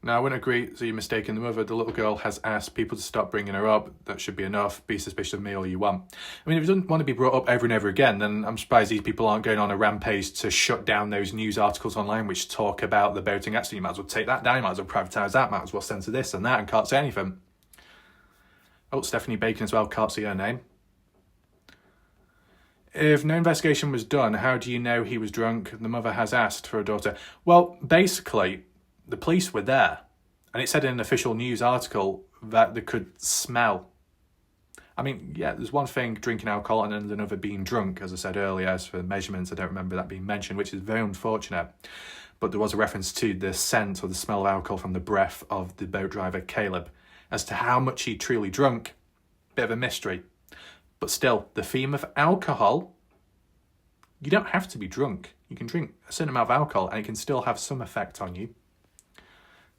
Now, I wouldn't agree, so you're mistaken. The mother, the little girl, has asked people to stop bringing her up. That should be enough. Be suspicious of me all you want. I mean, if it doesn't want to be brought up over and over again, then I'm surprised these people aren't going on a rampage to shut down those news articles online which talk about the boating accident. You might as well take that down. You might as well privatise that. Might as well censor this and that and can't say anything. Oh, Stephanie Bacon as well. Can't see her name. If no investigation was done, how do you know he was drunk? The mother has asked for her daughter. Well, basically, the police were there, and it said in an official news article that they could smell. I mean, yeah, there's one thing drinking alcohol and then there's another being drunk, as I said earlier. As for measurements, I don't remember that being mentioned, which is very unfortunate. But there was a reference to the scent or the smell of alcohol from the breath of the boat driver, Caleb. As to how much he truly drunk, bit of a mystery. But still, the theme of alcohol, you don't have to be drunk. You can drink a certain amount of alcohol and it can still have some effect on you.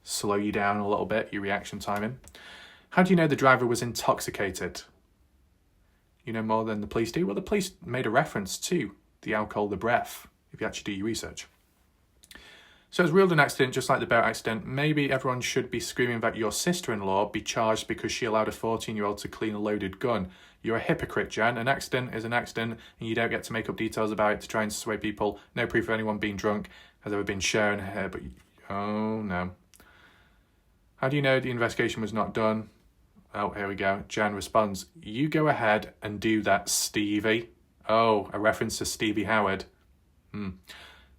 Slow you down a little bit, your reaction timing. How do you know the driver was intoxicated? You know more than the police do? Well, the police made a reference to the alcohol, the breath, if you actually do your research. So it's ruled an accident, just like the boat accident. Maybe everyone should be screaming that your sister-in-law be charged because she allowed a 14-year-old to clean a loaded gun. You're a hypocrite, Jan. An accident is an accident, and you don't get to make up details about it to try and sway people. No proof of anyone being drunk has ever been shown here, but... oh, no. How do you know the investigation was not done? Oh, here we go. Jan responds, you go ahead and do that, Stevie. Oh, a reference to Stevie Howard.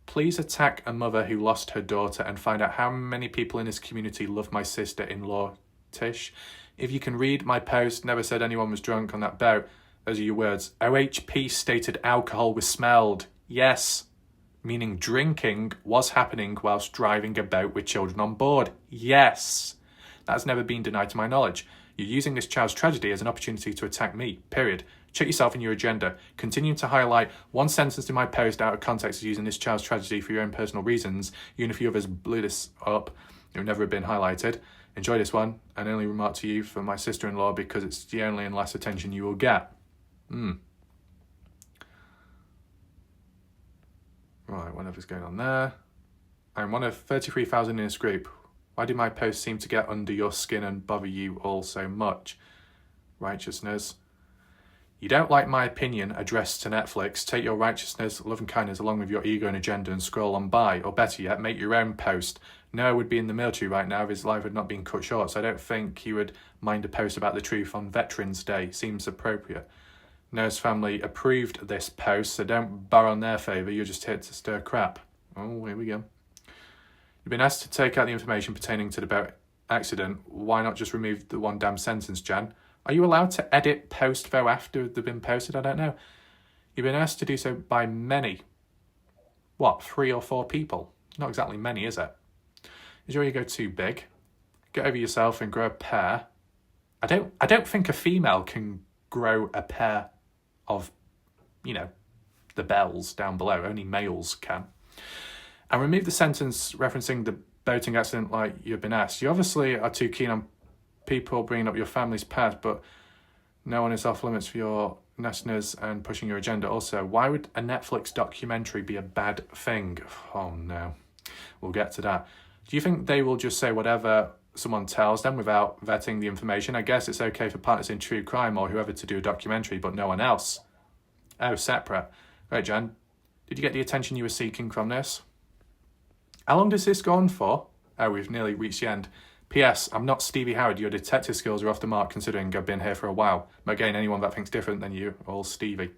Please attack a mother who lost her daughter and find out how many people in this community love my sister-in-law, Tish. If you can read my post, never said anyone was drunk on that boat. Those are your words. OHP stated alcohol was smelled. Yes. Meaning drinking was happening whilst driving a boat with children on board. Yes. That's never been denied to my knowledge. You're using this child's tragedy as an opportunity to attack me, period. Check yourself and your agenda. Continuing to highlight one sentence in my post out of context as using this child's tragedy for your own personal reasons, even if a few others blew this up, it would never have been highlighted. Enjoy this one, and only remark to you for my sister-in-law because it's the only and last attention you will get. Right, whatever's going on there. I'm one of 33,000 in this group. Why do my posts seem to get under your skin and bother you all so much? Righteousness. You don't like my opinion addressed to Netflix. Take your righteousness, love and kindness along with your ego and agenda and scroll on by. Or better yet, make your own post. Noah would be in the military right now if his life had not been cut short, so I don't think he would mind a post about the truth on Veterans Day. Seems appropriate. Noah's family approved this post, so don't bar on their favour. You're just here to stir crap. Oh, here we go. You've been asked to take out the information pertaining to the boat accident. Why not just remove the one damn sentence, Jan? Are you allowed to edit post though after they've been posted? I don't know. You've been asked to do so by many. What, 3 or 4 people? Not exactly many, is it? Is your ego too big? Get over yourself and grow a pair. I don't think a female can grow a pair of, the bells down below. Only males can. And remove the sentence referencing the boating accident like you've been asked. You obviously are too keen on people bringing up your family's past, but no one is off limits for your nastiness and pushing your agenda. Also, why would a Netflix documentary be a bad thing? Oh no, we'll get to that. Do you think they will just say whatever someone tells them without vetting the information? I guess it's okay for partners in true crime or whoever to do a documentary, but no one else. Oh, separate. Right, Jan, did you get the attention you were seeking from this? How long does this go on for? Oh, we've nearly reached the end. P.S. I'm not Stevie Howard. Your detective skills are off the mark considering I've been here for a while. But again, anyone that thinks different than you, all Stevie.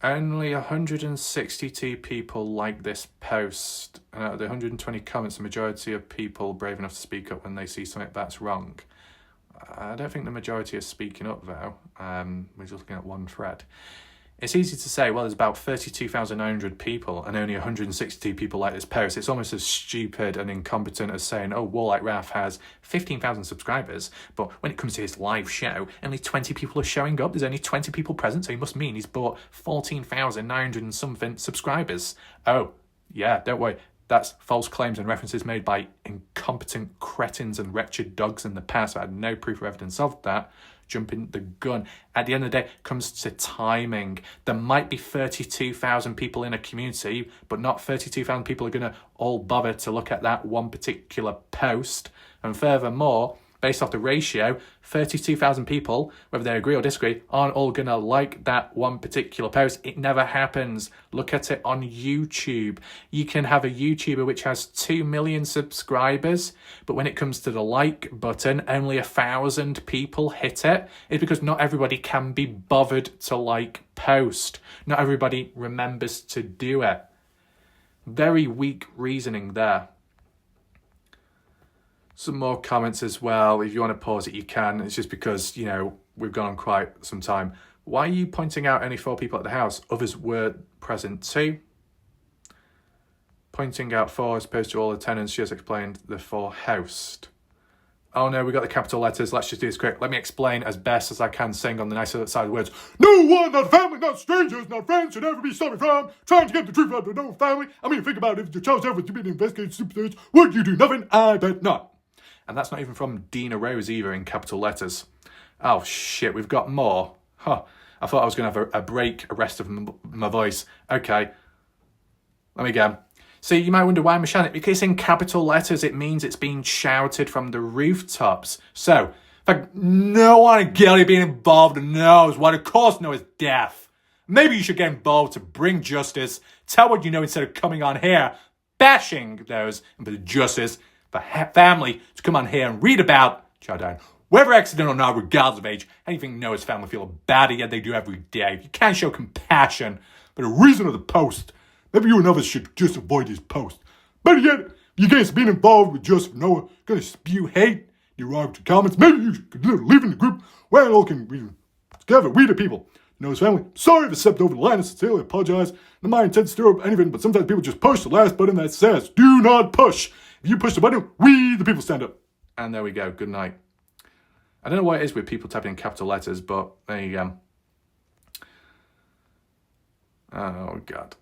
Only 162 people like this post. And out of the 120 comments, the majority of people brave enough to speak up when they see something that's wrong. I don't think the majority are speaking up, though. We're just looking at one thread. It's easy to say, well, there's about 32,900 people and only 162 people like this post. It's almost as stupid and incompetent as saying, oh, Warlike Raf has 15,000 subscribers, but when it comes to his live show, only 20 people are showing up. There's only 20 people present, so he must mean he's bought 14,900 and something subscribers. Oh, yeah, don't worry. That's false claims and references made by incompetent cretins and wretched dogs in the past. I had no proof or evidence of that. Jumping the gun. At the end of the day, it comes to timing. There might be 32,000 people in a community, but not 32,000 people are going to all bother to look at that one particular post. And furthermore, based off the ratio, 32,000 people, whether they agree or disagree, aren't all going to like that one particular post. It never happens. Look at it on YouTube. You can have a YouTuber which has 2 million subscribers, but when it comes to the like button, only 1,000 people hit it. It's because not everybody can be bothered to like post. Not everybody remembers to do it. Very weak reasoning there. Some more comments as well. If you want to pause it, you can. It's just because, we've gone on quite some time. Why are you pointing out only 4 people at the house? Others were present too. Pointing out 4 as opposed to all the tenants. She has explained the 4 housed. Oh no, we got the capital letters. Let's just do this quick. Let me explain as best as I can, saying on the nicer side of the words. No one, not family, not strangers, not friends, should ever be stopped from trying to get the truth out of no family. I mean, think about it. If your child's ever to be investigated superstars, would you do nothing? I bet not. And that's not even from Dina Rose either in capital letters. Oh shit, we've got more. Huh. I thought I was going to have a break, a rest of my voice. Okay. Let me go. See, you might wonder why I'm shouting. Because in capital letters, it means it's being shouted from the rooftops. So, in fact, no one guilty being involved knows what, of course, Noah's death. Maybe you should get involved to bring justice. Tell what you know instead of coming on here, bashing those, and for justice, for family to come on here and read about, Chowdown, whether accident or not, regardless of age, anything Noah's family feel about it, yet they do every day. You can't show compassion for the reason of the post. Maybe you and others should just avoid this post. Better yet, you guys being involved with Just Noah, gonna spew hate, derogatory comments. Maybe you could leave in the group where it all can be together. We the people, Noah's family. Sorry if I stepped over the line. I sincerely apologize. Not my intent to stir up anything, but sometimes people just push the last button that says, do not push. If you push the button, we the people stand up. And there we go. Good night. I don't know what it is with people typing in capital letters, but there you go. Oh, God.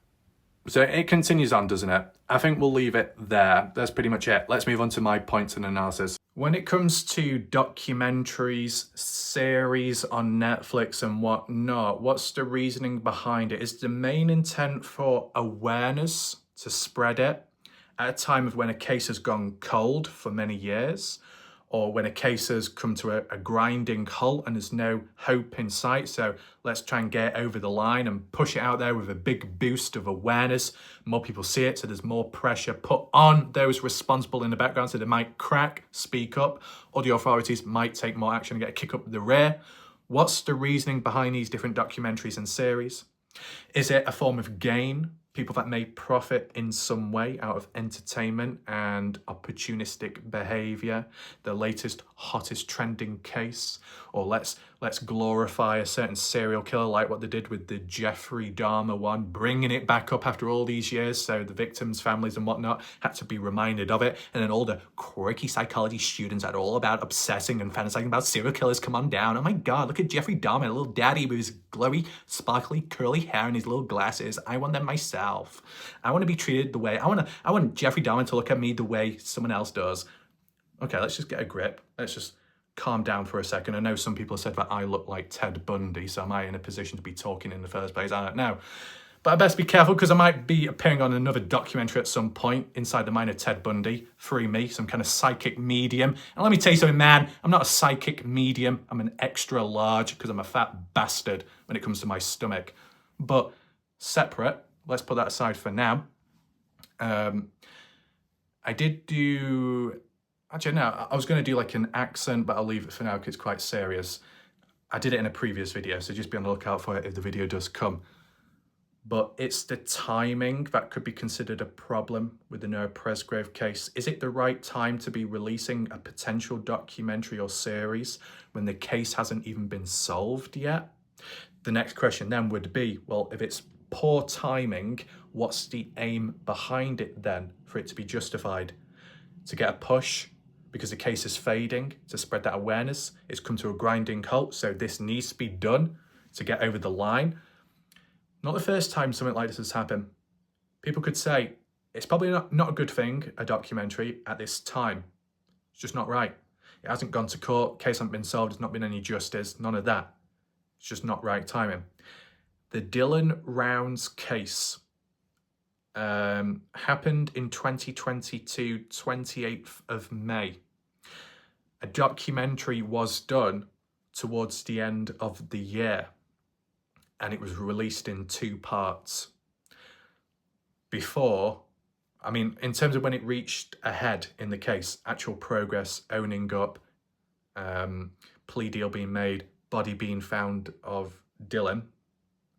So it continues on, doesn't it? I think we'll leave it there. That's pretty much it. Let's move on to my points and analysis. When it comes to documentaries, series on Netflix and whatnot, what's the reasoning behind it? Is the main intent for awareness, to spread it, at a time of when a case has gone cold for many years, or when a case has come to a grinding halt and there's no hope in sight? So let's try and get over the line and push it out there with a big boost of awareness. More people see it, so there's more pressure put on those responsible in the background, so they might crack, speak up, or the authorities might take more action and get a kick up the rear. What's the reasoning behind these different documentaries and series? Is it a form of gain? people that may profit in some way out of entertainment and opportunistic behavior, the latest hottest trending case, or let's glorify a certain serial killer like what they did with the Jeffrey Dahmer one, bringing it back up after all these years so the victims' families and whatnot had to be reminded of it, and then all the quirky psychology students that are all about obsessing and fantasizing about serial killers come on down. Oh my god, look at Jeffrey Dahmer, a little daddy with his glowy, sparkly, curly hair and his little glasses. I want them myself. I want to be treated the way, I want Jeffrey Dahmer to look at me the way someone else does. Okay, let's just get a grip. Let's just calm down for a second. I know some people have said that I look like Ted Bundy, so am I in a position to be talking in the first place? I don't know. But I best be careful because I might be appearing on another documentary at some point, Inside the Mind of Ted Bundy, through me, some kind of psychic medium. And let me tell you something, man, I'm not a psychic medium. I'm an extra large because I'm a fat bastard when it comes to my stomach. But separate, let's put that aside for now. I did do, actually no, I was going to do like an accent, but I'll leave it for now because it's quite serious. I did it in a previous video, so just be on the lookout for it if the video does come. But it's the timing that could be considered a problem with the Noah Presgrove case. Is it the right time to be releasing a potential documentary or series when the case hasn't even been solved yet? The next question then would be, well, if it's poor timing, what's the aim behind it then for it to be justified? To get a push because the case is fading, to spread that awareness? It's come to a grinding halt, so this needs to be done to get over the line. Not the first time something like this has happened. People could say, it's probably not a good thing, a documentary, at this time. It's just not right. It hasn't gone to court, case hasn't been solved, there's not been any justice, none of that. It's just not right timing. The Dylan Rounds case happened in 2022, 28th of May. A documentary was done towards the end of the year, and it was released in 2 parts. Before, I mean, in terms of when it reached ahead in the case, actual progress, owning up, plea deal being made, body being found of Dylan.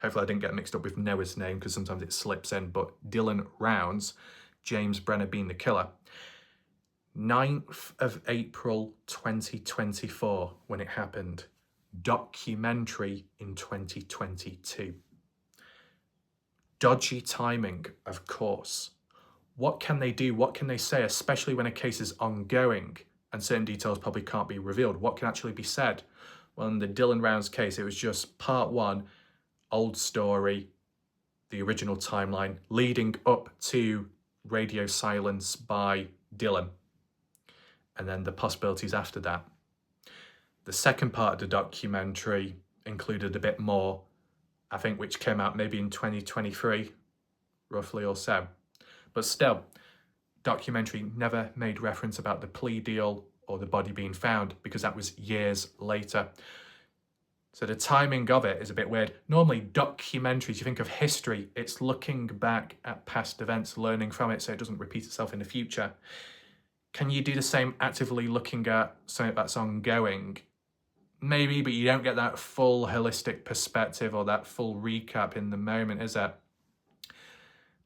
Hopefully I didn't get mixed up with Noah's name because sometimes it slips in, but Dylan Rounds, James Brenner being the killer. 9th of April 2024 when it happened. Documentary in 2022. Dodgy timing, of course. What can they do? What can they say, especially when a case is ongoing and certain details probably can't be revealed? What can actually be said? Well, in the Dylan Rounds case, it was just part 1, old story, the original timeline, leading up to radio silence by Dylan, and then the possibilities after that. The second part of the documentary included a bit more, I think, which came out maybe in 2023, roughly or so. But still, documentary never made reference about the plea deal or the body being found because that was years later. So the timing of it is a bit weird. Normally documentaries, you think of history, it's looking back at past events, learning from it so it doesn't repeat itself in the future. Can you do the same actively looking at something that's ongoing? Maybe, but you don't get that full holistic perspective or that full recap in the moment, is it?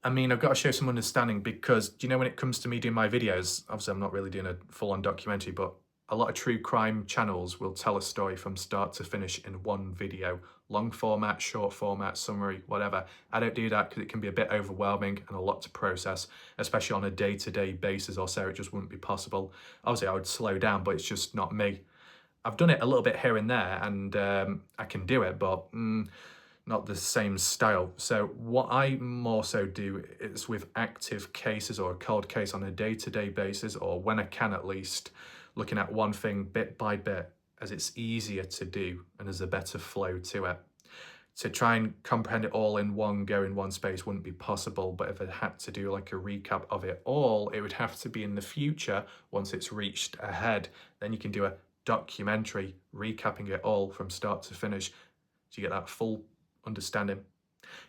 I mean, I've got to show some understanding because, do you know, when it comes to me doing my videos, obviously I'm not really doing a full-on documentary, but a lot of true crime channels will tell a story from start to finish in one video. Long format, short format, summary, whatever. I don't do that because it can be a bit overwhelming and a lot to process, especially on a day-to-day basis or so. It just wouldn't be possible. Obviously, I would slow down, but it's just not me. I've done it a little bit here and there, and I can do it, but not the same style. So what I more so do is with active cases or a cold case on a day-to-day basis, or when I can at least, looking at one thing bit by bit, as it's easier to do and there's a better flow to it. To try and comprehend it all in one go, in one space, wouldn't be possible, but if I had to do like a recap of it all, it would have to be in the future once it's reached ahead. Then you can do a documentary recapping it all from start to finish so you get that full understanding.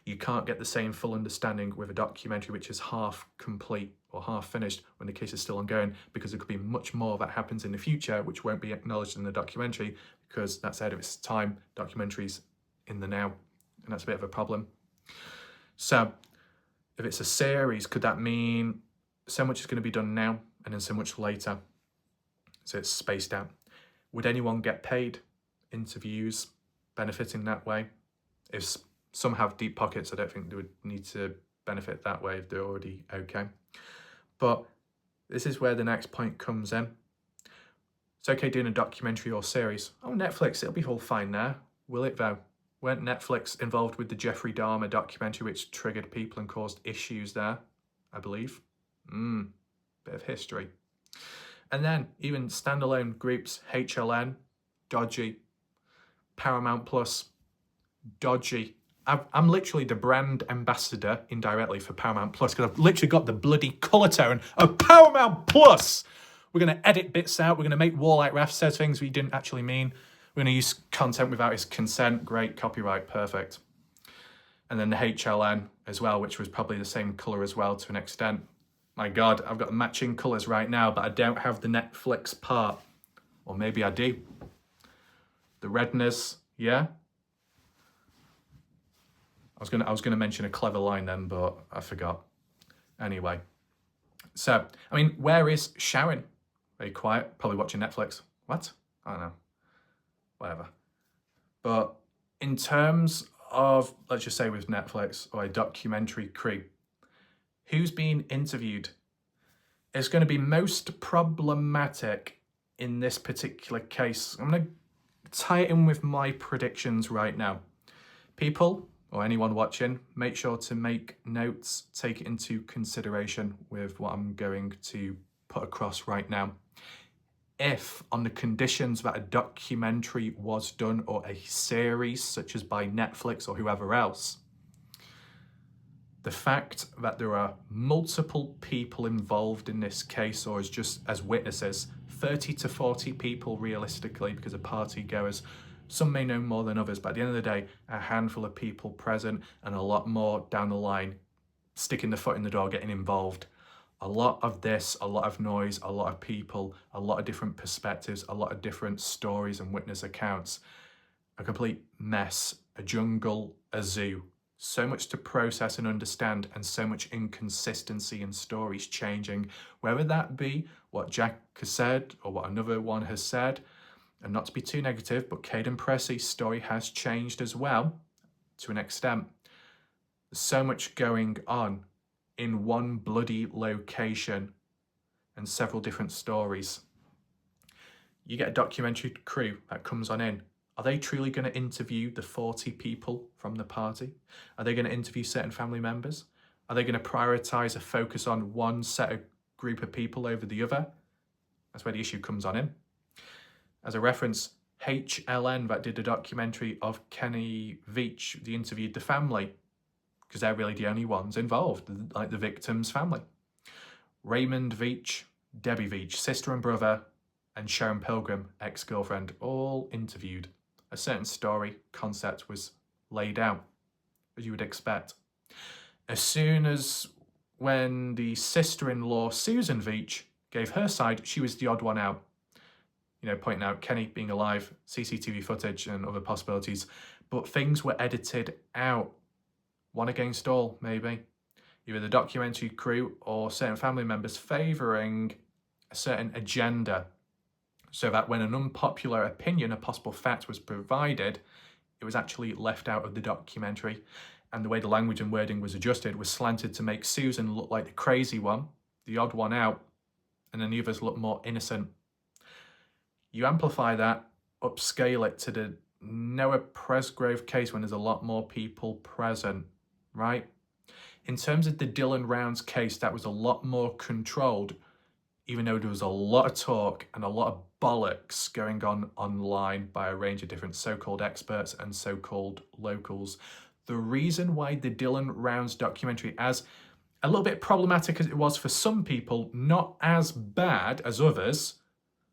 You can't get the same full understanding with a documentary which is half complete or half finished when the case is still ongoing, because there could be much more that happens in the future which won't be acknowledged in the documentary because that's ahead of its time. Documentaries in the now, and that's a bit of a problem. So If it's a series, could that mean so much is going to be done now and then so much later? So it's spaced out. Would anyone get paid? Interviews benefiting that way? If some have deep pockets, I don't think they would need to benefit that way if they're already okay. But this is where the next point comes in. It's okay doing a documentary or series. Oh, Netflix, it'll be all fine there. Will it though? Weren't Netflix involved with the Jeffrey Dahmer documentary, which triggered people and caused issues there, I believe? Bit of history. And then even standalone groups, HLN, dodgy. Paramount Plus, dodgy. I'm literally the brand ambassador indirectly for Paramount Plus because I've literally got the bloody colour tone of Paramount Plus. We're going to edit bits out. We're going to make Warlight Raf says things we didn't actually mean. We're going to use content without his consent. Great, copyright, perfect. And then the HLN as well, which was probably the same colour as well to an extent. My God, I've got matching colours right now, but I don't have the Netflix part. Or maybe I do. The redness, yeah? I was gonna mention a clever line then, but I forgot. Anyway. So, I mean, where is Sharon? Very quiet, probably watching Netflix. What? I don't know. Whatever. But in terms of, let's just say with Netflix or a documentary crew, who's being interviewed is going to be most problematic in this particular case. I'm going to tie it in with my predictions right now. People, or anyone watching, make sure to make notes, take it into consideration with what I'm going to put across right now. If, on the conditions that a documentary was done or a series, such as by Netflix or whoever else, the fact that there are multiple people involved in this case, or as witnesses, 30 to 40 people realistically, because of party goers, some may know more than others, but at the end of the day, a handful of people present and a lot more down the line, sticking the foot in the door, getting involved. A lot of this, a lot of noise, a lot of people, a lot of different perspectives, a lot of different stories and witness accounts. A complete mess, a jungle, a zoo. So much to process and understand, and so much inconsistency in stories changing, whether that be what Jack has said or what another one has said. And not to be too negative, but Caden Pressey's story has changed as well, to an extent. There's so much going on in one bloody location and several different stories. You get a documentary crew that comes on in. Are they truly going to interview the 40 people from the party? Are they going to interview certain family members? Are they going to prioritise a focus on one set of group of people over the other? That's where the issue comes on in. As a reference, HLN that did a documentary of Kenny Veach, they interviewed the family because they're really the only ones involved, like the victim's family. Raymond Veach, Debbie Veach, sister and brother, and Sharon Pilgrim, ex-girlfriend, all interviewed. A certain story, concept was laid out, as you would expect. As soon as when the sister-in-law, Susan Veach, gave her side, she was the odd one out. You know, pointing out Kenny being alive, CCTV footage and other possibilities. But things were edited out. One against all, maybe. Either the documentary crew or certain family members favouring a certain agenda, so that when an unpopular opinion, a possible fact was provided, it was actually left out of the documentary. And the way the language and wording was adjusted was slanted to make Susan look like the crazy one, the odd one out, and then the others look more innocent. You amplify that, upscale it to the Noah Presgrove case when there's a lot more people present, right? In terms of the Dylan Rounds case, that was a lot more controlled, even though there was a lot of talk and a lot of bollocks going on online by a range of different so-called experts and so-called locals. The reason why the Dylan Rounds documentary, as a little bit problematic as it was for some people, not as bad as others,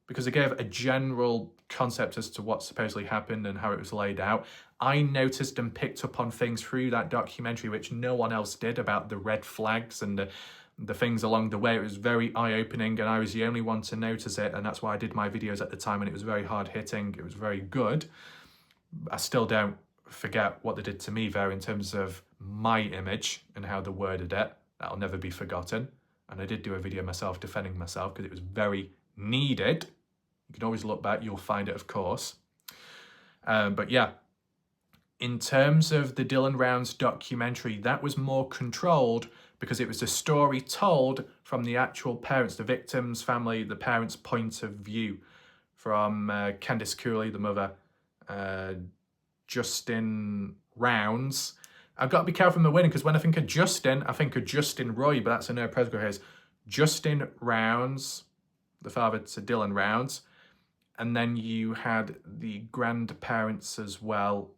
because it gave a general concept as to what supposedly happened and how it was laid out. I noticed and picked up on things through that documentary which no one else did, about the red flags and the things along the way. It was very eye-opening and I was the only one to notice it, and that's why I did my videos at the time, and it was very hard-hitting. It was very good. I still don't forget what they did to me there in terms of my image and how they worded it. That'll never be forgotten. And I did do a video myself defending myself because it was very needed. You can always look back, you'll find it, of course. But yeah, in terms of the Dylan Rounds documentary, that was more controlled because it was a story told from the actual parents, the victim's family, the parents' point of view, from Candice Cooley, the mother, Justin Rounds. I've got to be careful in my winning because when I think of Justin Roy, but that's a Noah Presgrove Case. Justin Rounds, the father to Dylan Rounds. And then you had the grandparents as well.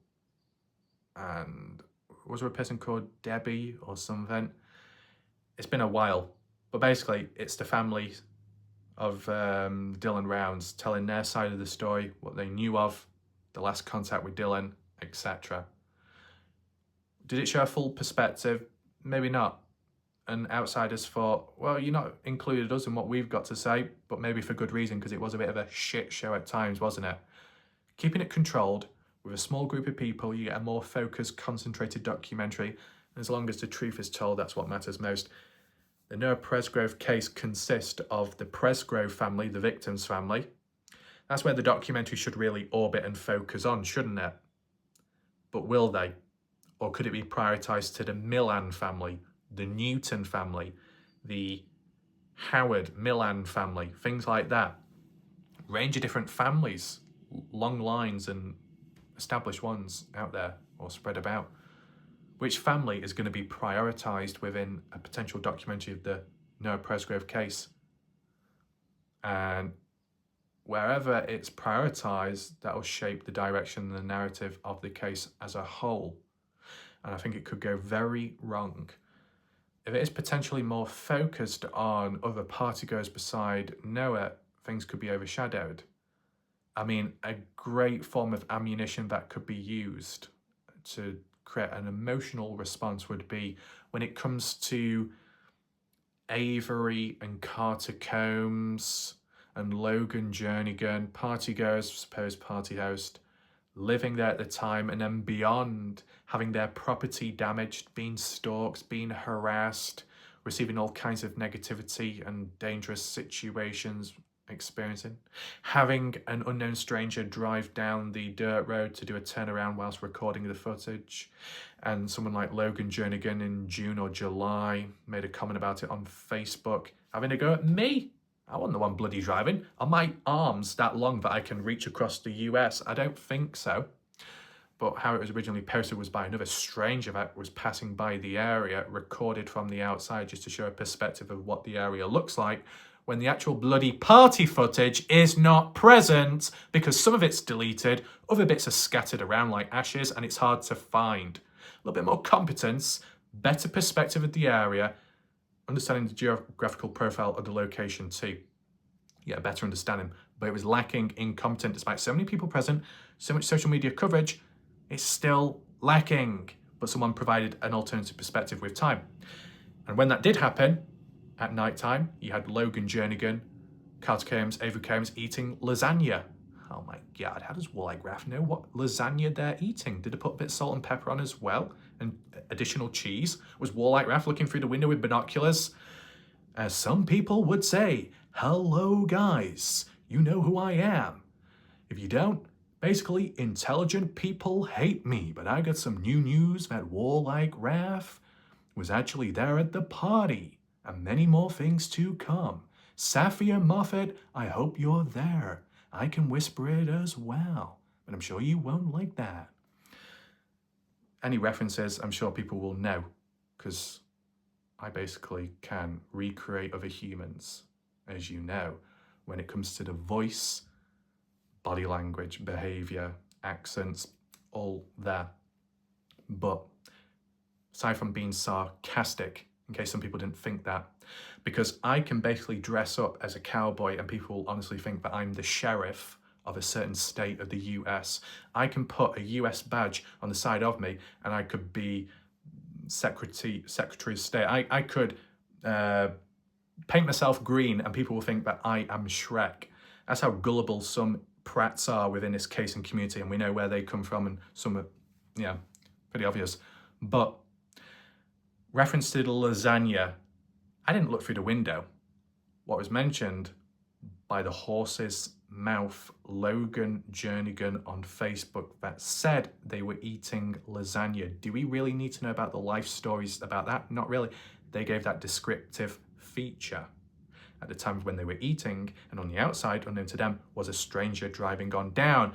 And was there a person called Debbie or something? It's been a while. But basically, it's the family of Dylan Rounds telling their side of the story, what they knew of, the last contact with Dylan, etc. Did it show a full perspective? Maybe not. And outsiders thought, well, you're not included us in what we've got to say, but maybe for good reason, because it was a bit of a shit show at times, wasn't it? Keeping it controlled with a small group of people, you get a more focused, concentrated documentary. And as long as the truth is told, that's what matters most. The Noah Presgrove case consists of the Presgrove family, the victim's family. That's where the documentary should really orbit and focus on, shouldn't it? But will they? Or could it be prioritised to the Millan family, the Newton family, the Howard Millan family, things like that? Range of different families, long lines and established ones out there or spread about. Which family is going to be prioritised within a potential documentary of the Noah Presgrove case? And wherever it's prioritised, that will shape the direction and the narrative of the case as a whole. And I think it could go very wrong. If it is potentially more focused on other partygoers beside Noah, things could be overshadowed. I mean, a great form of ammunition that could be used to create an emotional response would be when it comes to Avery and Carter Combs and Logan Jernigan, partygoers, supposed party host, living there at the time and then beyond, having their property damaged, being stalked, being harassed, receiving all kinds of negativity and dangerous situations, experiencing, having an unknown stranger drive down the dirt road to do a turnaround whilst recording the footage, and someone like Logan Jernigan in June or July made a comment about it on Facebook, having a go at me. I wasn't the one bloody driving. Are my arms that long that I can reach across the US? I don't think so. But how it was originally posted was by another stranger that was passing by the area, recorded from the outside just to show a perspective of what the area looks like, when the actual bloody party footage is not present because some of it's deleted, other bits are scattered around like ashes and it's hard to find. A little bit more competence, better perspective of the area, understanding the geographical profile of the location too. Yeah, better understanding. But it was lacking, incompetent, despite so many people present, so much social media coverage, it's still lacking. But someone provided an alternative perspective with time. And when that did happen, at night time, you had Logan Jernigan, Carter Combs, Avery Combs eating lasagna. Oh my God, how does Walleye Graf know what lasagna they're eating? Did they put a bit of salt and pepper on as well? And additional cheese? Was Walleye Graf looking through the window with binoculars? As some people would say, hello guys, you know who I am. If you don't, basically intelligent people hate me, but I got some new news that Walleye Graf was actually there at the party. And many more things to come. Safia Moffat, I hope you're there. I can whisper it as well, but I'm sure you won't like that. Any references, I'm sure people will know, because I basically can recreate other humans, as you know, when it comes to the voice, body language, behavior, accents, all that. But aside from being sarcastic, in case some people didn't think that, because I can basically dress up as a cowboy and people honestly think that I'm the sheriff of a certain state of the US. I can put a US badge on the side of me and I could be Secretary of State. I could paint myself green and people will think that I am Shrek. That's how gullible some prats are within this case and community, and we know where they come from, and some are Yeah, pretty obvious. But reference to the lasagna, I didn't look through the window. What was mentioned by the horse's mouth, Logan Jernigan on Facebook, that said they were eating lasagna. Do we really need to know about the life stories about that? Not really. They gave that descriptive feature. At the time when they were eating, and on the outside, unknown to them, was a stranger driving on down.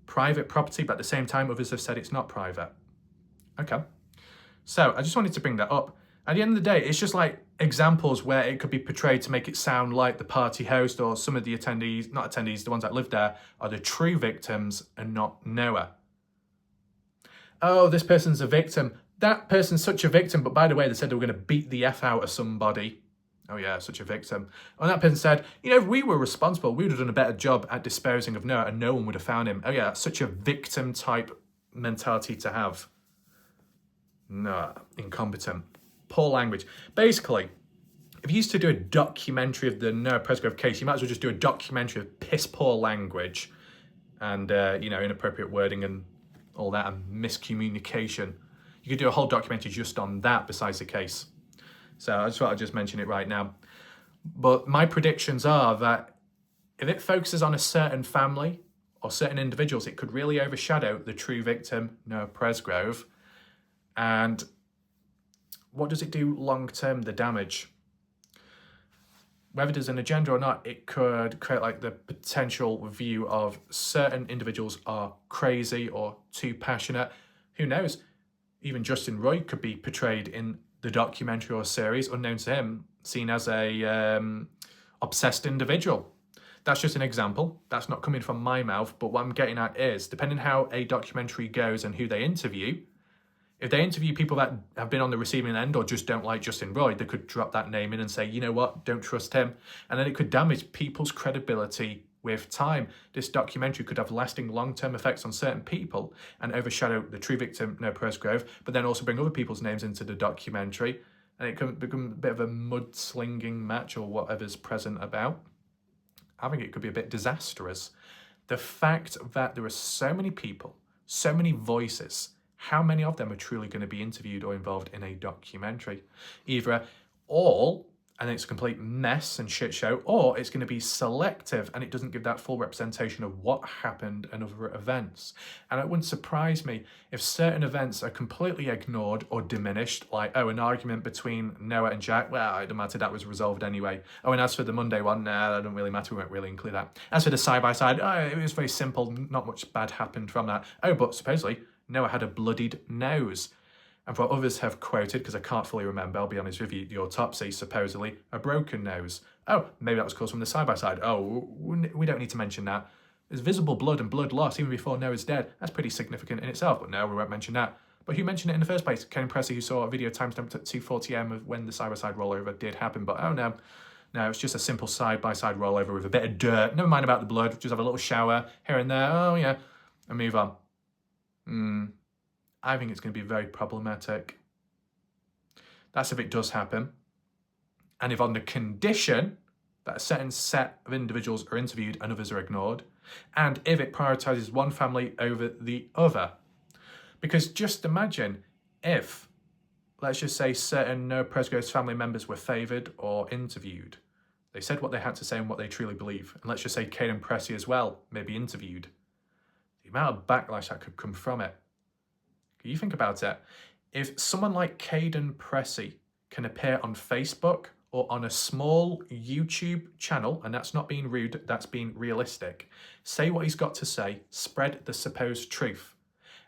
Private property, but at the same time, others have said it's not private. Okay. So I just wanted to bring that up. At the end of the day, it's just like examples where it could be portrayed to make it sound like the party host or some of the attendees, not attendees, the ones that live there, are the true victims and not Noah. Oh, this person's a victim. That person's such a victim, but by the way, they said they were going to beat the F out of somebody. Oh yeah, such a victim. And that person said, you know, if we were responsible, we would have done a better job at disposing of Noah and no one would have found him. Oh yeah, such a victim type mentality to have. No, incompetent. Poor language. Basically, if you used to do a documentary of the Noah Presgrove case, you might as well just do a documentary of piss poor language and, you know, inappropriate wording and all that and miscommunication. You could do a whole documentary just on that besides the case. So I just thought I'd just mention it right now. But my predictions are that if it focuses on a certain family or certain individuals, it could really overshadow the true victim, Noah Presgrove. And what does it do long term, the damage? Whether there's an agenda or not, it could create like the potential view of certain individuals are crazy or too passionate. Who knows? Even Justin Roy could be portrayed in the documentary or series, unknown to him, seen as a obsessed individual. That's just an example. That's not coming from my mouth, but what I'm getting at is, depending how a documentary goes and who they interview, if they interview people that have been on the receiving end or just don't like Justin Roy, they could drop that name in and say, you know what, don't trust him. And then it could damage people's credibility with time. This documentary could have lasting long-term effects on certain people and overshadow the true victim, Noah Presgrove, but then also bring other people's names into the documentary. And it could become a bit of a mudslinging match or whatever's present about. I think it could be a bit disastrous. The fact that there are so many people, so many voices, how many of them are truly going to be interviewed or involved in a documentary? Either all, and it's a complete mess and shit show, or it's going to be selective and it doesn't give that full representation of what happened and other events. And it wouldn't surprise me if certain events are completely ignored or diminished, like, oh, an argument between Noah and Jack, well, it doesn't matter, that was resolved anyway. Oh, and as for the Monday one, nah, that doesn't really matter, we won't really include that. As for the side-by-side, oh, it was very simple, not much bad happened from that. Oh, but supposedly, Noah had a bloodied nose. And what others have quoted, because I can't fully remember, I'll be honest with you, the autopsy, supposedly, a broken nose. Oh, maybe that was caused from the side-by-side. Oh, we don't need to mention that. There's visible blood and blood loss even before Noah's dead. That's pretty significant in itself, but no, we won't mention that. But who mentioned it in the first place? Ken Pressey, who saw a video timestamped at 2:40 AM of when the side-by-side rollover did happen. But oh no, it's just a simple side-by-side rollover with a bit of dirt. Never mind about the blood, just have a little shower here and there. Oh yeah, and move on. I think it's going to be very problematic. That's if it does happen. And if on the condition that a certain set of individuals are interviewed and others are ignored, and if it prioritizes one family over the other. Because just imagine if, let's just say, certain Noah Presgrove's family members were favoured or interviewed. They said what they had to say and what they truly believe. And let's just say Caden Pressey as well may be interviewed. The amount of backlash that could come from it. You think about it. If someone like Caden Pressey can appear on Facebook or on a small YouTube channel, and that's not being rude, that's being realistic, say what he's got to say, spread the supposed truth.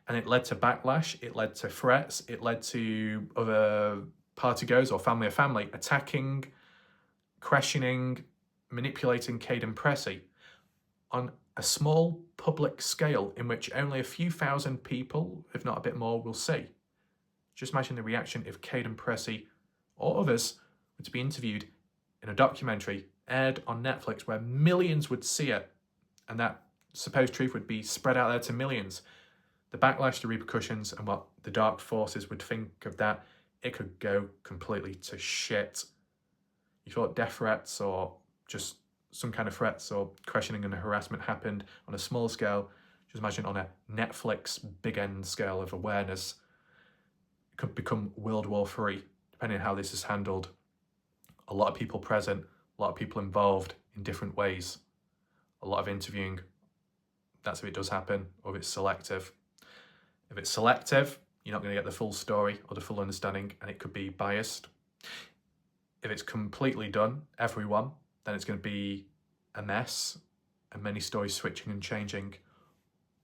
And it led to backlash, it led to threats, it led to other partygoers or family of family attacking, questioning, manipulating Caden Pressey on a small public scale in which only a few thousand people, if not a bit more, will see. Just imagine the reaction if Caden Pressey or others were to be interviewed in a documentary aired on Netflix where millions would see it and that supposed truth would be spread out there to millions. The backlash, the repercussions, and what the dark forces would think of that, it could go completely to shit. You thought death threats or just some kind of threats or questioning and harassment happened on a small scale, Just imagine on a Netflix big end scale of awareness, it could become World War III, depending on how this is handled. A lot of people present, a lot of people involved in different ways. A lot of interviewing. That's if it does happen, or if it's selective. If it's selective, you're not going to get the full story or the full understanding, and it could be biased. If it's completely done, everyone, then it's going to be a mess and many stories switching and changing.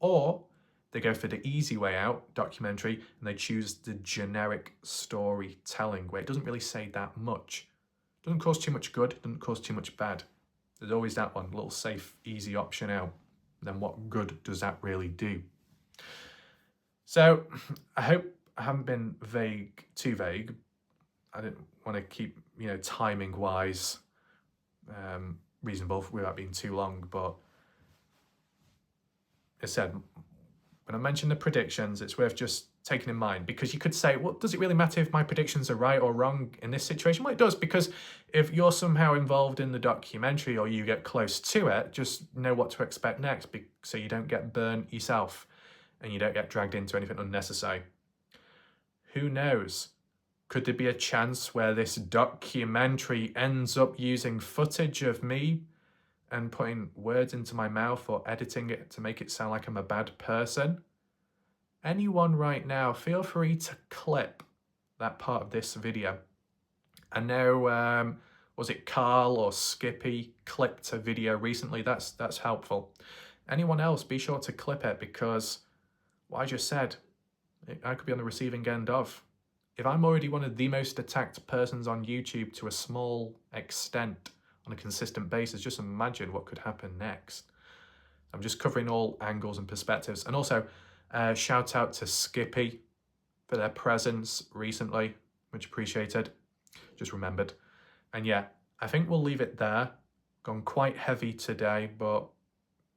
Or they go for the easy way out, documentary, and they choose the generic storytelling where it doesn't really say that much. It doesn't cause too much good, doesn't cause too much bad. There's always that one little safe, easy option out. Then what good does that really do? So I hope I haven't been too vague. I didn't want to keep, timing wise, reasonable without being too long. But as I said, when I mention the predictions, it's worth just taking in mind, because you could say, well, does it really matter if my predictions are right or wrong in this situation? Well, it does, because if you're somehow involved in the documentary or you get close to it, just know what to expect next, so you don't get burnt yourself and you don't get dragged into anything unnecessary. Who knows? Could there be a chance where this documentary ends up using footage of me and putting words into my mouth or editing it to make it sound like I'm a bad person? Anyone right now, feel free to clip that part of this video. I know, was it Carl or Skippy clipped a video recently? That's helpful. Anyone else, be sure to clip it, because what I just said, I could be on the receiving end of. If I'm already one of the most attacked persons on YouTube to a small extent on a consistent basis, just imagine what could happen next. I'm just covering all angles and perspectives. And also, shout out to Skippy for their presence recently, much appreciated, just remembered. And yeah, I think we'll leave it there. Gone quite heavy today, but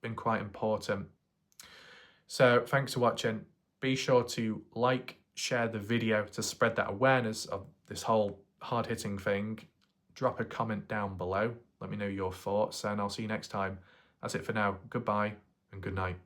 been quite important. So thanks for watching. Be sure to like, share the video to spread that awareness of this whole hard-hitting thing. Drop a comment down below. Let me know your thoughts, and I'll see you next time. That's it for now. Goodbye and good night.